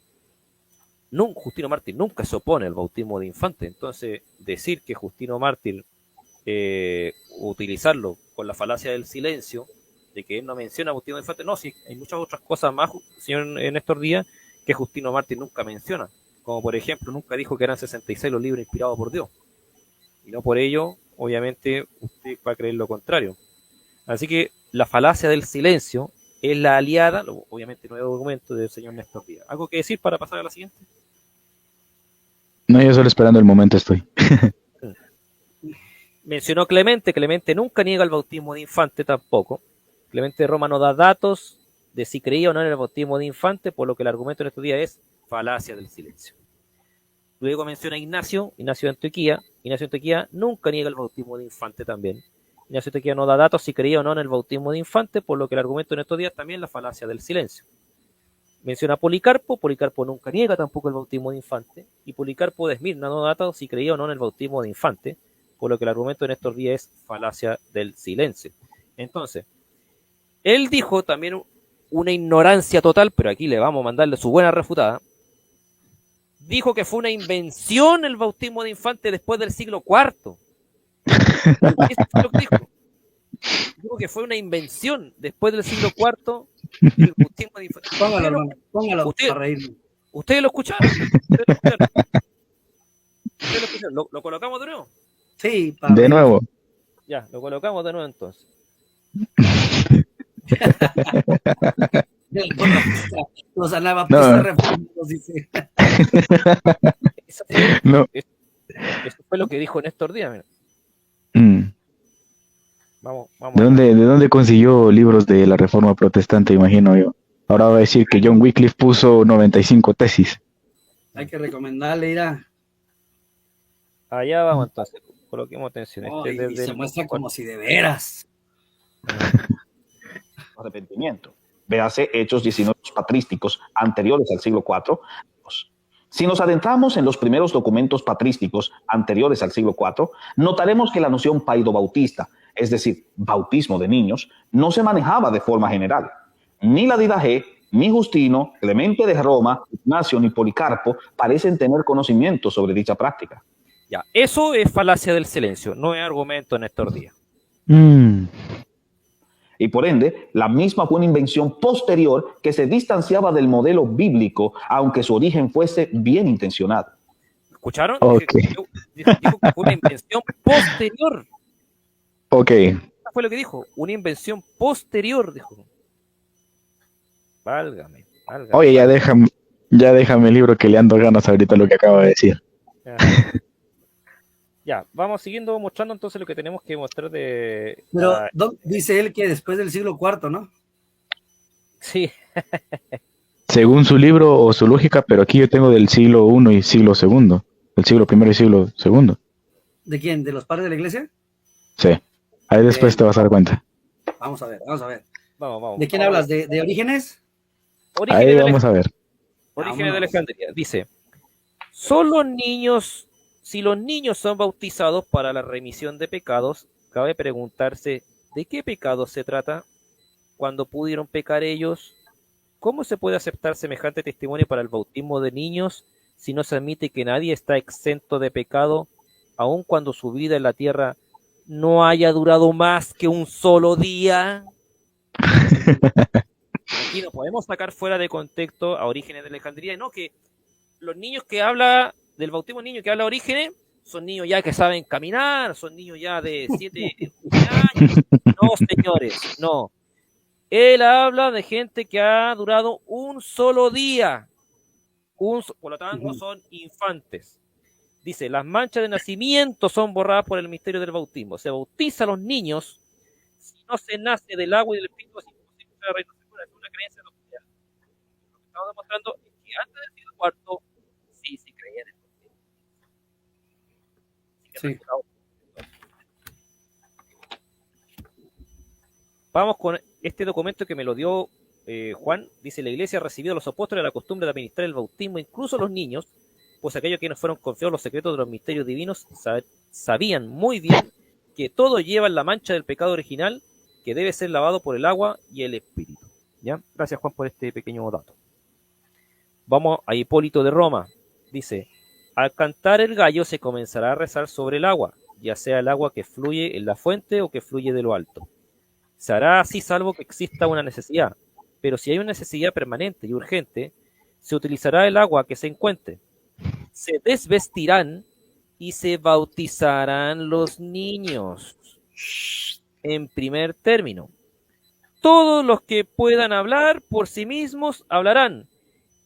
Speaker 1: Justino Mártir nunca se opone al bautismo de infante. Entonces, decir que Justino Mártir utilizarlo con la falacia del silencio, de que él no menciona bautismo de infante, no, sí, hay muchas otras cosas más, señor Néstor Díaz, que Justino Mártir nunca menciona, como por ejemplo, nunca dijo que eran 66 los libros inspirados por Dios, y no por ello, obviamente, usted va a creer lo contrario. Así que la falacia del silencio es la aliada, obviamente no hay argumento del señor Néstor Díaz. ¿Algo que decir para pasar a la siguiente?
Speaker 2: No, yo solo esperando el momento estoy.
Speaker 1: Mencionó Clemente nunca niega el bautismo de infante tampoco. Clemente de Roma no da datos de si creía o no en el bautismo de infante, por lo que el argumento en estos días es falacia del silencio. Luego menciona Ignacio de Antioquía. Ignacio de Antioquía nunca niega el bautismo de infante también. Ignacio de Antioquía no da datos si creía o no en el bautismo de infante, por lo que el argumento en estos días también es la falacia del silencio. Menciona Policarpo nunca niega tampoco el bautismo de infante, y Policarpo de Esmirna no da datos si creía o no en el bautismo de infante, por lo que el argumento en estos días es falacia del silencio. Entonces, él dijo también una ignorancia total, pero aquí le vamos a mandarle su buena refutada. Dijo que fue una invención el bautismo de infante después del siglo IV. Eso fue lo que dijo. Dijo que fue una invención después del siglo IV el bautismo de infante.
Speaker 4: Póngalo para reírme.
Speaker 1: ¿Ustedes lo escucharon? ¿Lo colocamos de nuevo?
Speaker 4: Sí,
Speaker 2: de nuevo.
Speaker 1: Ya, lo colocamos de nuevo entonces.
Speaker 4: Los anabaptistas reformados, dice.
Speaker 1: Eso fue lo que dijo Néstor Díaz. Mira. Vamos.
Speaker 2: ¿De dónde consiguió libros de la Reforma Protestante, imagino yo? Ahora va a decir que John Wycliffe puso 95 tesis.
Speaker 4: Hay que recomendarle ir a...
Speaker 1: Allá vamos entonces. Coloquemos atención.
Speaker 4: Y se muestra como si de veras.
Speaker 3: Arrepentimiento. Véase Hechos 19 patrísticos anteriores al siglo IV. Si nos adentramos en los primeros documentos patrísticos anteriores al siglo IV, notaremos que la noción paidobautista, es decir, bautismo de niños, no se manejaba de forma general. Ni la Didache, ni Justino, Clemente de Roma, Ignacio ni Policarpo parecen tener conocimiento sobre dicha práctica.
Speaker 1: Ya, eso es falacia del silencio, no es argumento de Néstor Díaz.
Speaker 3: Y por ende, la misma fue una invención posterior que se distanciaba del modelo bíblico, aunque su origen fuese bien intencionado.
Speaker 1: ¿Escucharon?
Speaker 2: Ok,
Speaker 1: Dijo que fue una invención posterior.
Speaker 2: ok.
Speaker 1: Eso fue lo que dijo. Una invención posterior, dijo. Válgame, válgame.
Speaker 2: Oye,
Speaker 1: válgame.
Speaker 2: ya déjame el libro que le ando ganas ahorita lo que acabo de decir.
Speaker 1: Ajá. Ya, vamos siguiendo mostrando entonces lo que tenemos que mostrar de...
Speaker 4: Pero dice él que después del siglo IV, ¿no?
Speaker 1: Sí,
Speaker 2: Según su libro o su lógica, pero aquí yo tengo del siglo I y siglo II. El siglo I y siglo II.
Speaker 4: ¿De quién? ¿De los padres de la iglesia?
Speaker 2: Sí. Ahí después
Speaker 4: Bien.
Speaker 2: te vas a dar cuenta.
Speaker 4: Vamos a ver, vamos a ver.
Speaker 1: vamos.
Speaker 4: ¿De quién
Speaker 1: vamos.
Speaker 4: hablas? ¿De Orígenes?
Speaker 1: Orígenes
Speaker 2: Ahí
Speaker 1: de
Speaker 2: vamos a ver.
Speaker 1: Orígenes de
Speaker 4: Vámonos.
Speaker 1: Alejandría. Dice, son los niños, si los niños son bautizados para la remisión de pecados, cabe preguntarse, ¿de qué pecados se trata? ¿Cuándo pudieron pecar ellos? ¿Cómo se puede aceptar semejante testimonio para el bautismo de niños si no se admite que nadie está exento de pecado, aun cuando su vida en la tierra no haya durado más que un solo día? Aquí no podemos sacar fuera de contexto a Orígenes de Alejandría, no que los niños que habla, del bautismo de niños que habla Orígenes, son niños ya que saben caminar, son niños ya de 7 años. No, señores, no. Él habla de gente que ha durado un solo día. Por lo tanto, son infantes. Dice, las manchas de nacimiento son borradas por el misterio del bautismo. Se bautiza a los niños. Si no se nace del agua y del espíritu, es imposible que la reina segura. Es una creencia doctrinal. Lo que estamos demostrando es que antes del siglo IV, sí se creía en el bautismo.
Speaker 4: Sí.
Speaker 1: Vamos con este documento que me lo dio Juan. Dice, la iglesia ha recibido a los apóstoles la costumbre de administrar el bautismo, incluso a los niños, pues aquellos que nos fueron confiados los secretos de los misterios divinos sabían muy bien que todo lleva en la mancha del pecado original, que debe ser lavado por el agua y el espíritu. ¿Ya? Gracias, Juan, por este pequeño dato. Vamos a Hipólito de Roma. Dice, al cantar el gallo se comenzará a rezar sobre el agua, ya sea el agua que fluye en la fuente o que fluye de lo alto. Se hará así salvo que exista una necesidad, pero si hay una necesidad permanente y urgente, se utilizará el agua que se encuentre. Se desvestirán y se bautizarán los niños. En primer término, todos los que puedan hablar por sí mismos hablarán.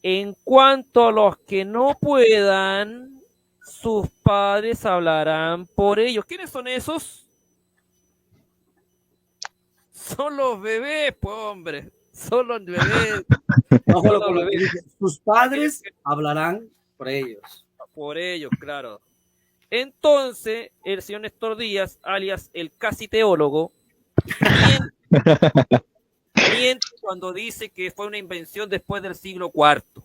Speaker 1: En cuanto a los que no puedan, sus padres hablarán por ellos. ¿Quiénes son esos? Son los bebés, pues hombre. Son los bebés.
Speaker 4: Ojo lo que dice, sus padres hablarán por ellos.
Speaker 1: Por ellos, claro. Entonces, el señor Néstor Díaz, alias el casi teólogo, miente cuando dice que fue una invención después del siglo IV.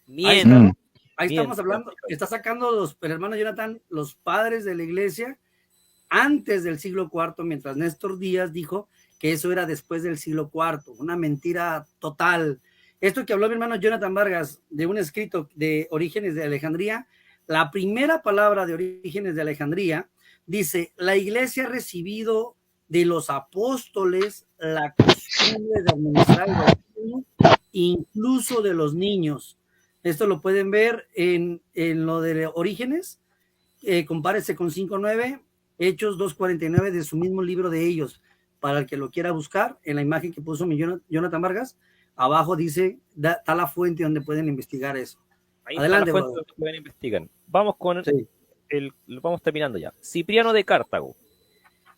Speaker 1: Miente.
Speaker 4: Ahí estamos hablando, está sacando el hermano Jonathan, los padres de la iglesia antes del siglo IV, mientras Néstor Díaz dijo que eso era después del siglo IV, una mentira total. Esto que habló mi hermano Jonathan Vargas de un escrito de Orígenes de Alejandría, la primera palabra de Orígenes de Alejandría dice, la iglesia ha recibido de los apóstoles la costumbre de administrar el bautismo, incluso de los niños. Esto lo pueden ver en lo de Orígenes, compárese con 5.9, Hechos 2.49 de su mismo libro de ellos, para el que lo quiera buscar, en la imagen que puso mi Jonathan Vargas, abajo dice, está la fuente donde pueden investigar eso.
Speaker 1: Ahí
Speaker 4: adelante,
Speaker 1: está la fuente donde pueden investigar. Vamos con vamos terminando ya. Cipriano de Cartago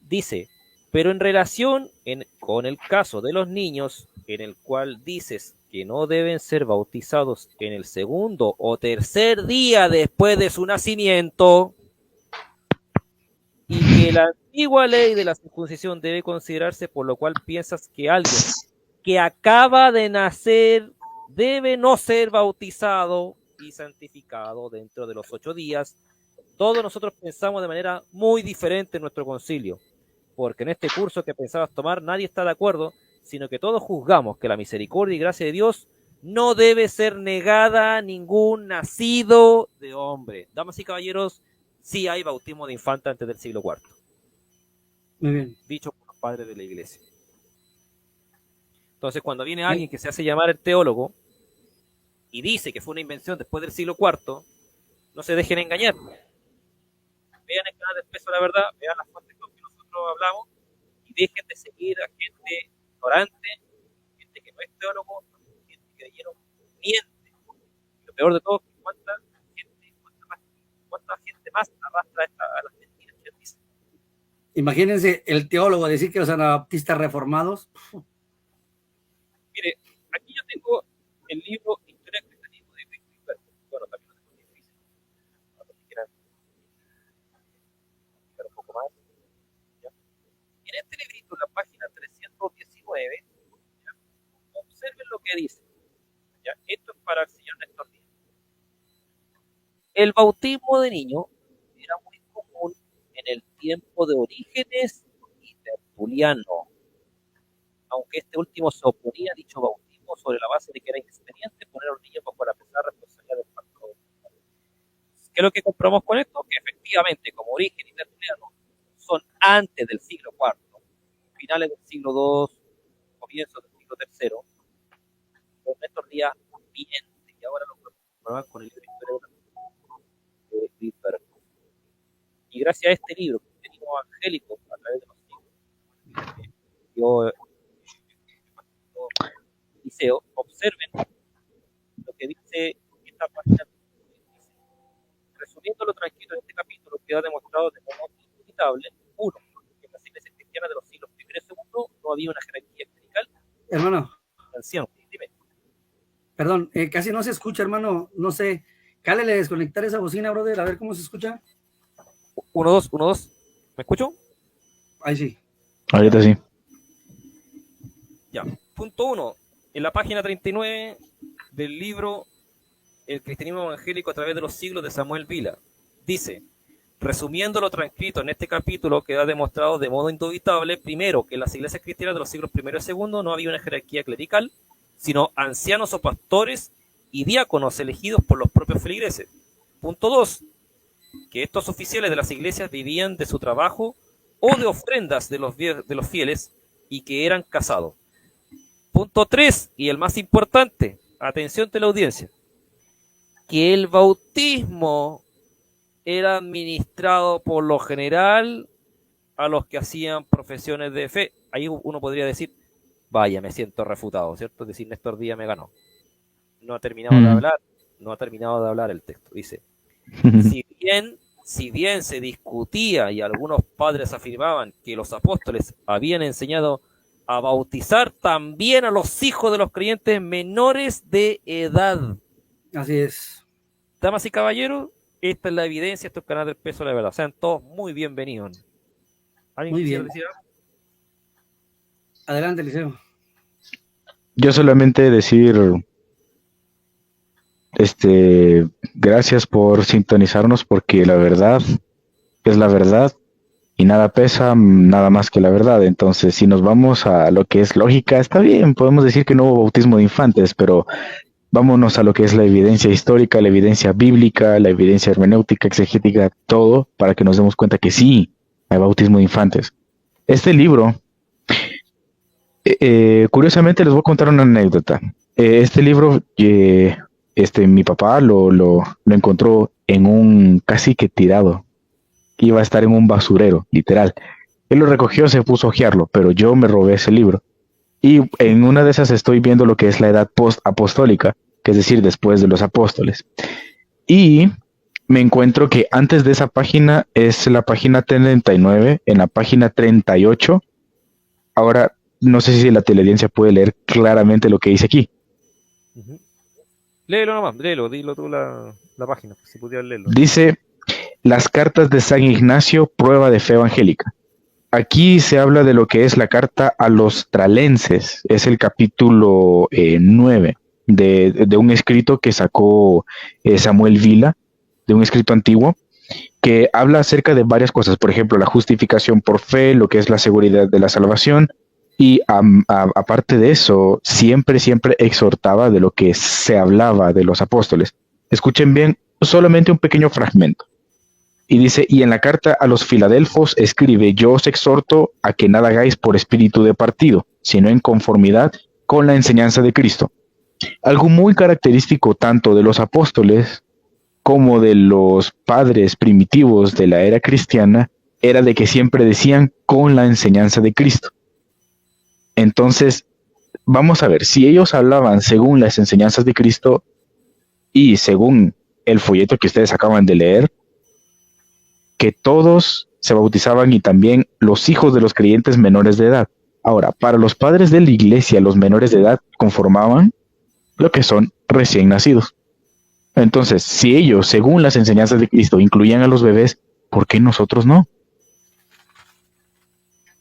Speaker 1: dice, pero en relación con el caso de los niños, en el cual dices que no deben ser bautizados en el segundo o tercer día después de su nacimiento, y que la antigua ley de la circuncisión debe considerarse, por lo cual piensas que alguien que acaba de nacer debe no ser bautizado y santificado dentro de los 8 días. Todos nosotros pensamos de manera muy diferente en nuestro concilio, porque en este curso que pensabas tomar nadie está de acuerdo, sino que todos juzgamos que la misericordia y gracia de Dios no debe ser negada a ningún nacido de hombre. Damas y caballeros, sí hay bautismo de infante antes del siglo IV.
Speaker 4: Muy bien.
Speaker 1: Dicho por los padres de la iglesia. Entonces, cuando viene alguien que se hace llamar el teólogo y dice que fue una invención después del siglo IV, no se dejen engañar. Vean el canal del Peso de la Verdad, vean las fuentes con que nosotros hablamos y dejen de seguir a gente ignorante, gente que no es teólogo, gente que leyeron miente. Lo peor de todo es que cuánta gente más arrastra a las mentiras que él dice.
Speaker 4: Imagínense el teólogo decir que los anabaptistas reformados.
Speaker 1: Mire, aquí yo tengo el libro Historia del Cristianismo de Víctor. Bueno, también lo tengo difícil. No sé si quieran explicar un poco más. ¿Ya? En este librito, en la página 319, ¿ya? Observen lo que dice. ¿Ya? Esto es para el señor Néstor Díaz. El bautismo de niño era muy común en el tiempo de Orígenes y Tertuliano, aunque este último se oponía a dicho bautismo sobre la base de que era inexpediente poner a los niños bajo la pesada responsabilidad del pacto. ¿Qué es lo que comprobamos con esto? Que efectivamente, como Orígenes y Tertuliano son antes del siglo IV, finales del siglo II, comienzos del siglo III, con Néstor Díaz miente, y ahora lo comproban con el libro Historia de Víctor. Y gracias a este libro, Cristianismo Evangélico, a través de los siglos, yo liceo, observen lo que dice esta página. Resumiendo lo transcrito en este capítulo, queda demostrado de modo indubitable, uno, que en las iglesias cristianas de los siglos I y II no había una jerarquía clerical.
Speaker 4: Hermano.
Speaker 1: Anciano, dime.
Speaker 4: Perdón, casi no se escucha, hermano, no sé. Cálele desconectar esa bocina, brother, a ver cómo se escucha.
Speaker 1: 1, 2, 1, 2. ¿Me escucho?
Speaker 4: Ahí sí.
Speaker 2: Ahorita sí.
Speaker 1: Ya. Punto 1. En la página 39 del libro El Cristianismo Evangélico a través de los siglos de Samuel Vila, dice, resumiendo lo transcrito en este capítulo, queda demostrado de modo indubitable, primero, que en las iglesias cristianas de los siglos I y II no había una jerarquía clerical, sino ancianos o pastores y diáconos elegidos por los propios feligreses. Punto 2. Que estos oficiales de las iglesias vivían de su trabajo o de ofrendas de los fieles y que eran casados. Punto 3, y el más importante, atención de la audiencia, que el bautismo era administrado por lo general a los que hacían profesiones de fe. Ahí uno podría decir, vaya, me siento refutado, ¿cierto? Es decir, Néstor Díaz me ganó. No ha terminado de hablar el texto. Dice, si bien se discutía y algunos padres afirmaban que los apóstoles habían enseñado a bautizar también a los hijos de los creyentes menores de edad.
Speaker 4: Así es.
Speaker 1: Damas y caballeros, esta es la evidencia, esto es Canal del Peso de la Verdad. Sean todos muy bienvenidos. ¿Alguien
Speaker 4: muy
Speaker 1: quisiera
Speaker 4: bien.
Speaker 1: decir algo?
Speaker 4: Adelante, Liceo.
Speaker 2: Yo solamente decir, gracias por sintonizarnos, porque la verdad es la verdad y nada pesa nada más que la verdad. Entonces, si nos vamos a lo que es lógica, está bien, podemos decir que no hubo bautismo de infantes, pero vámonos a lo que es la evidencia histórica, la evidencia bíblica, la evidencia hermenéutica, exegética, todo, para que nos demos cuenta que sí hay bautismo de infantes. Este libro, curiosamente les voy a contar una anécdota. Este libro, mi papá lo encontró en un casi que tirado. Iba a estar en un basurero, literal. Él lo recogió, se puso a hojearlo, pero yo me robé ese libro. Y en una de esas estoy viendo lo que es la edad post-apostólica, que es decir, después de los apóstoles. Y me encuentro que antes de esa página es la página 39, en la página 38. Ahora, no sé si la teleaudiencia puede leer claramente lo que dice aquí.
Speaker 1: Uh-huh. Léelo nomás, dilo tú la página, si pudieras leerlo.
Speaker 2: Dice, las cartas de San Ignacio, prueba de fe evangélica. Aquí se habla de lo que es la carta a los tralenses, es el capítulo 9 de un escrito que sacó Samuel Vila, de un escrito antiguo, que habla acerca de varias cosas, por ejemplo, la justificación por fe, lo que es la seguridad de la salvación, y aparte de eso, siempre exhortaba de lo que se hablaba de los apóstoles. Escuchen bien, solamente un pequeño fragmento. Y dice, y en la carta a los Filadelfos escribe, yo os exhorto a que nada hagáis por espíritu de partido, sino en conformidad con la enseñanza de Cristo. Algo muy característico tanto de los apóstoles como de los padres primitivos de la era cristiana era de que siempre decían con la enseñanza de Cristo. Entonces, vamos a ver, si ellos hablaban según las enseñanzas de Cristo y según el folleto que ustedes acaban de leer, que todos se bautizaban y también los hijos de los creyentes menores de edad. Ahora, para los padres de la iglesia, los menores de edad conformaban lo que son recién nacidos. Entonces, si ellos, según las enseñanzas de Cristo, incluían a los bebés, ¿por qué nosotros no?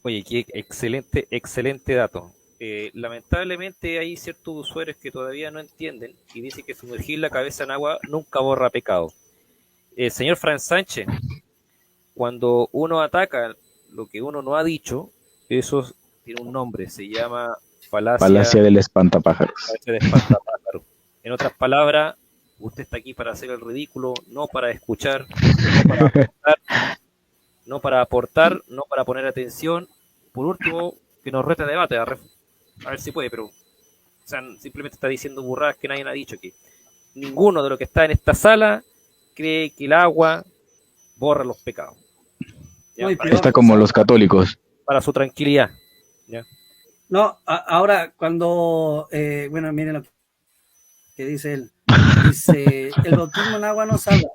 Speaker 1: Oye, qué excelente, excelente dato. Lamentablemente hay ciertos usuarios que todavía no entienden y dicen que sumergir la cabeza en agua nunca borra pecado. Señor Fran Sánchez, cuando uno ataca lo que uno no ha dicho, eso tiene un nombre, se llama
Speaker 2: Falacia del espantapájaros.
Speaker 1: falacia de espantapájaros. En otras palabras, usted está aquí para hacer el ridículo, no para escuchar, no para aportar, no para poner atención. Por último, que nos rete a debate, a ver si puede, pero o sea, simplemente está diciendo burradas que nadie ha dicho aquí. Ninguno de los que está en esta sala cree que el agua borra los pecados. ¿Ya?
Speaker 2: Está como los católicos.
Speaker 1: Para su tranquilidad. ¿Ya?
Speaker 4: No, ahora cuando, bueno, miren lo que dice él. Dice, el bautismo en agua no salva.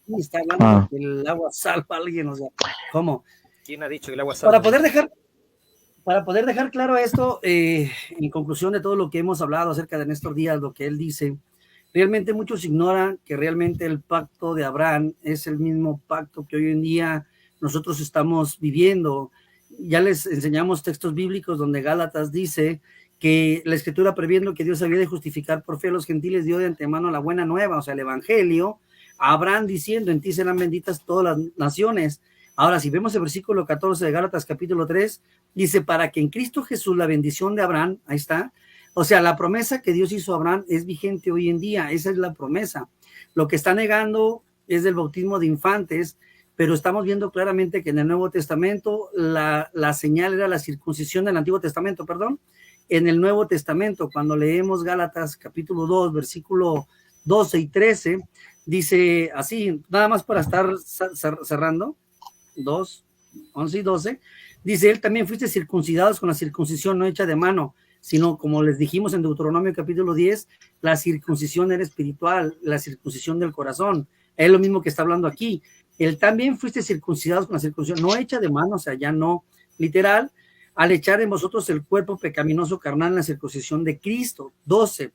Speaker 4: Y está hablando de que el agua salva a alguien, o sea, ¿cómo?
Speaker 1: ¿Quién ha dicho que el agua salva?
Speaker 4: Para poder dejar claro esto, en conclusión de todo lo que hemos hablado acerca de Néstor Díaz, lo que él dice, realmente muchos ignoran que realmente el pacto de Abraham es el mismo pacto que hoy en día nosotros estamos viviendo. Ya les enseñamos textos bíblicos donde Gálatas dice que la escritura, previendo que Dios había de justificar por fe a los gentiles, dio de antemano la buena nueva, o sea, el evangelio, a Abraham diciendo, en ti serán benditas todas las naciones. Ahora, si vemos el versículo 14 de Gálatas capítulo 3, dice, para que en Cristo Jesús la bendición de Abraham, ahí está, o sea, la promesa que Dios hizo a Abraham es vigente hoy en día, esa es la promesa. Lo que está negando es el bautismo de infantes, pero estamos viendo claramente que en el Nuevo Testamento la señal era la circuncisión del Antiguo Testamento, perdón. En el Nuevo Testamento, cuando leemos Gálatas capítulo 2, versículo 12 y 13, dice así, nada más para estar cerrando, 2, 11 y 12, dice, él también fuiste circuncidados con la circuncisión no hecha de mano, sino como les dijimos en Deuteronomio capítulo 10, la circuncisión era espiritual, la circuncisión del corazón, es lo mismo que está hablando aquí. Él también fuiste circuncidados con la circuncisión no hecha de mano, o sea, ya no literal, al echar en vosotros el cuerpo pecaminoso carnal en la circuncisión de Cristo. 12,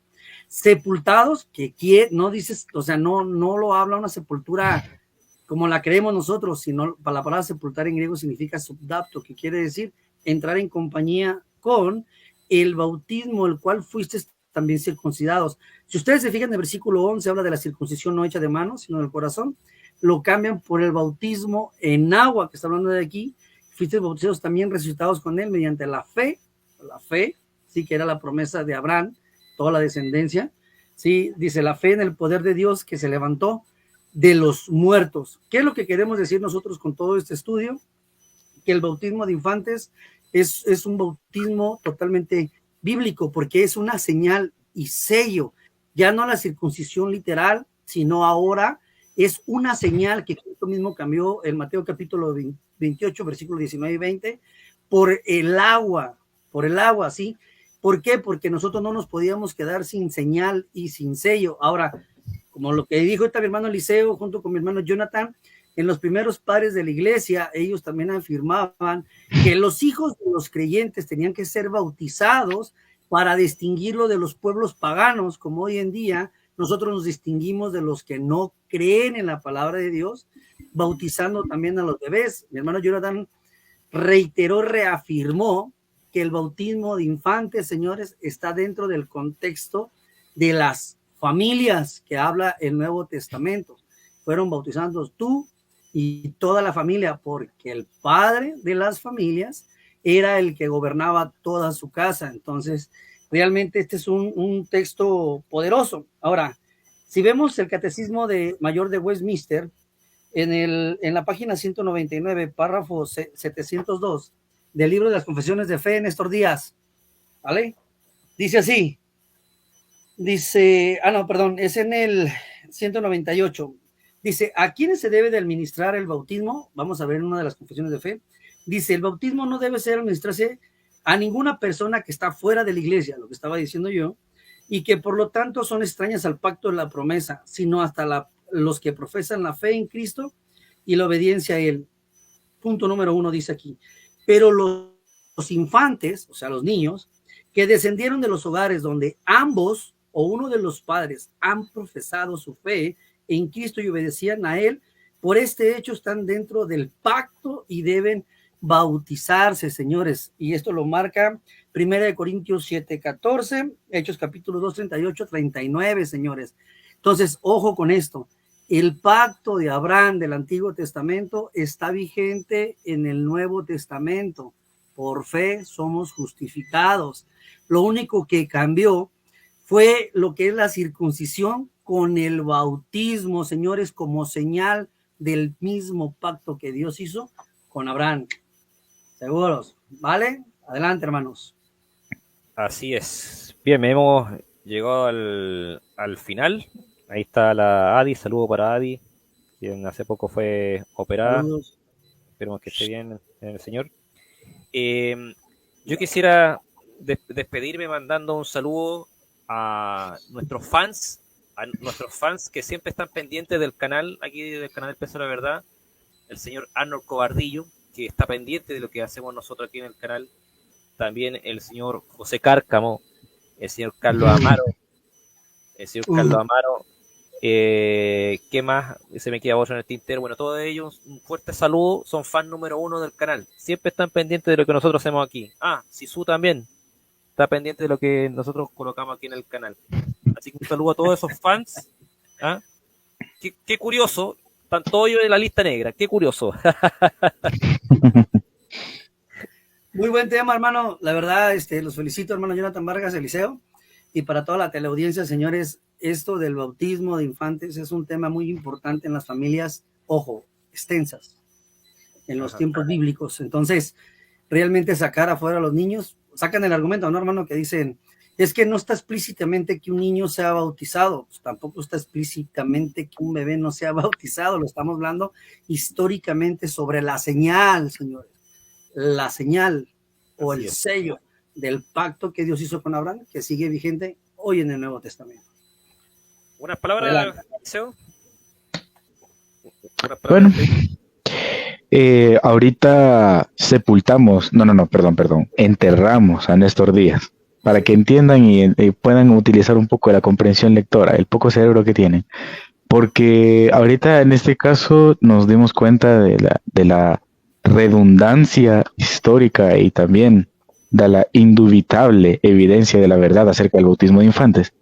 Speaker 4: sepultados, que no dices, o sea, no lo habla una sepultura como la creemos nosotros, sino para la palabra sepultar en griego significa subdapto, que quiere decir entrar en compañía con el bautismo, el cual fuiste también circuncidados. Si ustedes se fijan en el versículo 11, habla de la circuncisión no hecha de mano, sino del corazón, lo cambian por el bautismo en agua, que está hablando de aquí, fuiste bautizados también resucitados con él mediante la fe, sí, que era la promesa de Abraham, toda la descendencia, sí, dice la fe en el poder de Dios que se levantó de los muertos. ¿Qué es lo que queremos decir nosotros con todo este estudio? Que el bautismo de infantes es un bautismo totalmente bíblico, porque es una señal y sello, ya no la circuncisión literal, sino ahora es una señal que Cristo mismo cambió en Mateo capítulo 28, versículos 19 y 20, por el agua, ¿sí? ¿Por qué? Porque nosotros no nos podíamos quedar sin señal y sin sello. Ahora, como lo que dijo mi hermano Eliseo junto con mi hermano Jonathan, en los primeros padres de la iglesia, ellos también afirmaban que los hijos de los creyentes tenían que ser bautizados para distinguirlo de los pueblos paganos, como hoy en día nosotros nos distinguimos de los que no creen en la palabra de Dios, bautizando también a los bebés. Mi hermano Jonathan reafirmó que el bautismo de infantes, señores, está dentro del contexto de las familias que habla el Nuevo Testamento. Fueron bautizados tú y toda la familia, porque el padre de las familias era el que gobernaba toda su casa. Entonces, realmente este es un texto poderoso. Ahora, si vemos el Catecismo Mayor de Westminster, en la página 199, párrafo 702, del libro de las Confesiones de Fe, Néstor Díaz, ¿vale? Dice así, dice, no, perdón, es en el 198. Dice, ¿a quiénes se debe de administrar el bautismo? Vamos a ver en una de las confesiones de fe. Dice, el bautismo no debe ser administrarse a ninguna persona que está fuera de la iglesia, lo que estaba diciendo yo, y que por lo tanto son extrañas al pacto de la promesa, sino hasta los que profesan la fe en Cristo y la obediencia a Él. Punto número 1 dice aquí, pero los infantes, o sea, los niños, que descendieron de los hogares donde ambos o uno de los padres han profesado su fe en Cristo y obedecían a Él, por este hecho están dentro del pacto y deben bautizarse, señores. Y esto lo marca 1 Corintios 7:14, Hechos capítulo 2, 38, 39, señores. Entonces, ojo con esto. El pacto de Abraham del Antiguo Testamento está vigente en el Nuevo Testamento. Por fe somos justificados. Lo único que cambió fue lo que es la circuncisión con el bautismo, señores, como señal del mismo pacto que Dios hizo con Abraham. ¿Seguros? ¿Vale? Adelante, hermanos.
Speaker 1: Así es. Bien, hemos llegado al final. Ahí está la Adi, saludo para Adi, quien hace poco fue operada.
Speaker 4: Saludos.
Speaker 1: Esperemos que esté bien el señor. Yo quisiera despedirme mandando un saludo a nuestros fans que siempre están pendientes del canal, aquí del canal del Peso de la Verdad, el señor Arnold Cobardillo, que está pendiente de lo que hacemos nosotros aquí en el canal, también el señor José Cárcamo, el señor Carlos Amaro, ¿qué más? Se me queda otro en el tintero. Bueno, todos ellos, un fuerte saludo, son fan número 1 del canal, siempre están pendientes de lo que nosotros hacemos aquí. Sisu también está pendiente de lo que nosotros colocamos aquí en el canal. Así que un saludo a todos esos fans. Qué curioso, están todos ellos en la lista negra, qué curioso.
Speaker 4: Muy buen tema, hermano. La verdad, los felicito, hermano Jonathan Vargas, Eliseo. Y para toda la teleaudiencia, señores, esto del bautismo de infantes es un tema muy importante en las familias, ojo, extensas, en los tiempos bíblicos. Entonces, realmente sacar afuera a los niños, sacan el argumento, ¿no, hermano? Que dicen, es que no está explícitamente que un niño sea bautizado, pues tampoco está explícitamente que un bebé no sea bautizado, lo estamos hablando históricamente sobre la señal, señores, la señal o el sello del pacto que Dios hizo con Abraham, que sigue vigente hoy en el Nuevo Testamento.
Speaker 1: ¿Unas palabras, Eliseo?
Speaker 2: Bueno, ahorita enterramos a Néstor Díaz para que entiendan y puedan utilizar un poco de la comprensión lectora, el poco cerebro que tienen, porque ahorita en este caso nos dimos cuenta de la redundancia histórica y también de la indubitable evidencia de la verdad acerca del bautismo de infantes.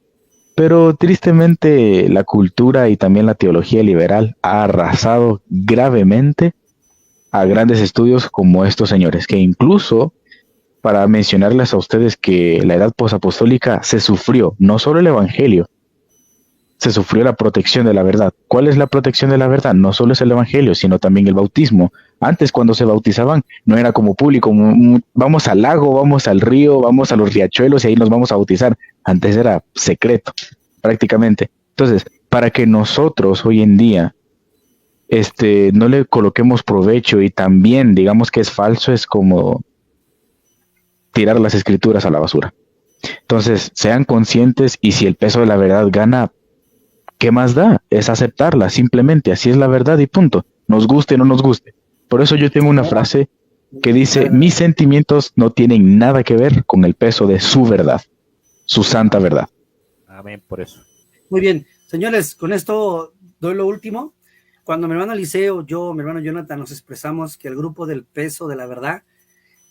Speaker 2: Pero tristemente la cultura y también la teología liberal ha arrasado gravemente a grandes estudios como estos señores, que incluso, para mencionarles a ustedes que la edad posapostólica se sufrió, no solo el evangelio, se sufrió la protección de la verdad. ¿Cuál es la protección de la verdad? No solo es el evangelio, sino también el bautismo. Antes, cuando se bautizaban, no era como público, vamos al lago, vamos al río, vamos a los riachuelos y ahí nos vamos a bautizar. Antes era secreto, prácticamente. Entonces, para que nosotros hoy en día no le coloquemos provecho y también digamos que es falso, es como tirar las escrituras a la basura. Entonces, sean conscientes y si el peso de la verdad gana, ¿qué más da? Es aceptarla, simplemente, así es la verdad y punto. Nos guste o no nos guste. Por eso yo tengo una frase que dice, mis sentimientos no tienen nada que ver con el peso de su verdad, su santa verdad.
Speaker 1: Amén, por eso.
Speaker 4: Muy bien, señores, con esto doy lo último. Cuando mi hermano Eliseo, yo, mi hermano Jonathan, nos expresamos que el grupo del peso de la verdad,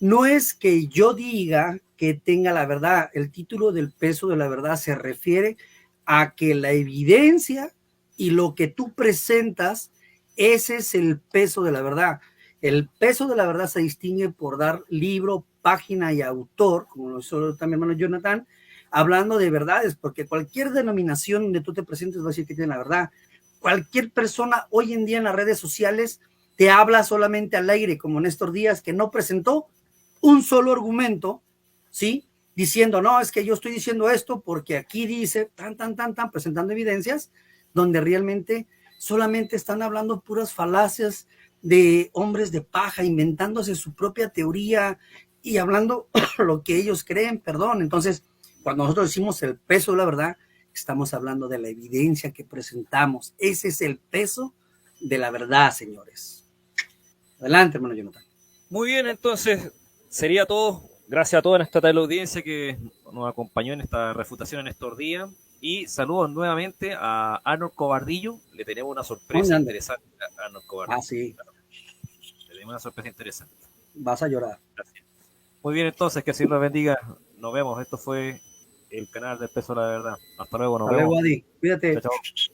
Speaker 4: no es que yo diga que tenga la verdad. El título del peso de la verdad se refiere a que la evidencia y lo que tú presentas, ese es el peso de la verdad. El peso de la verdad se distingue por dar libro, página y autor, como lo hizo también mi hermano Jonathan, hablando de verdades, porque cualquier denominación donde tú te presentes va a decir que tiene la verdad. Cualquier persona hoy en día en las redes sociales te habla solamente al aire, como Néstor Díaz, que no presentó un solo argumento, ¿sí?, diciendo, no, es que yo estoy diciendo esto porque aquí dice, presentando evidencias donde realmente solamente están hablando puras falacias de hombres de paja, inventándose su propia teoría y hablando lo que ellos creen, perdón. Entonces, cuando nosotros decimos el peso de la verdad, estamos hablando de la evidencia que presentamos. Ese es el peso de la verdad, señores. Adelante, hermano Jonathan.
Speaker 1: Muy bien, entonces sería todo. Gracias a toda nuestra teleaudiencia que nos acompañó en esta refutación en estos días. Y saludos nuevamente a Arnold Cobardillo. Le tenemos una sorpresa interesante a Arnold Cobardillo.
Speaker 4: Ah, sí.
Speaker 1: Le tenemos una sorpresa interesante.
Speaker 4: Vas a llorar.
Speaker 1: Gracias. Muy bien, entonces, que así nos bendiga. Nos vemos. Esto fue el canal del Peso de la Verdad. Hasta luego, nos vemos.
Speaker 4: Adi. Cuídate.
Speaker 1: Chao, chao.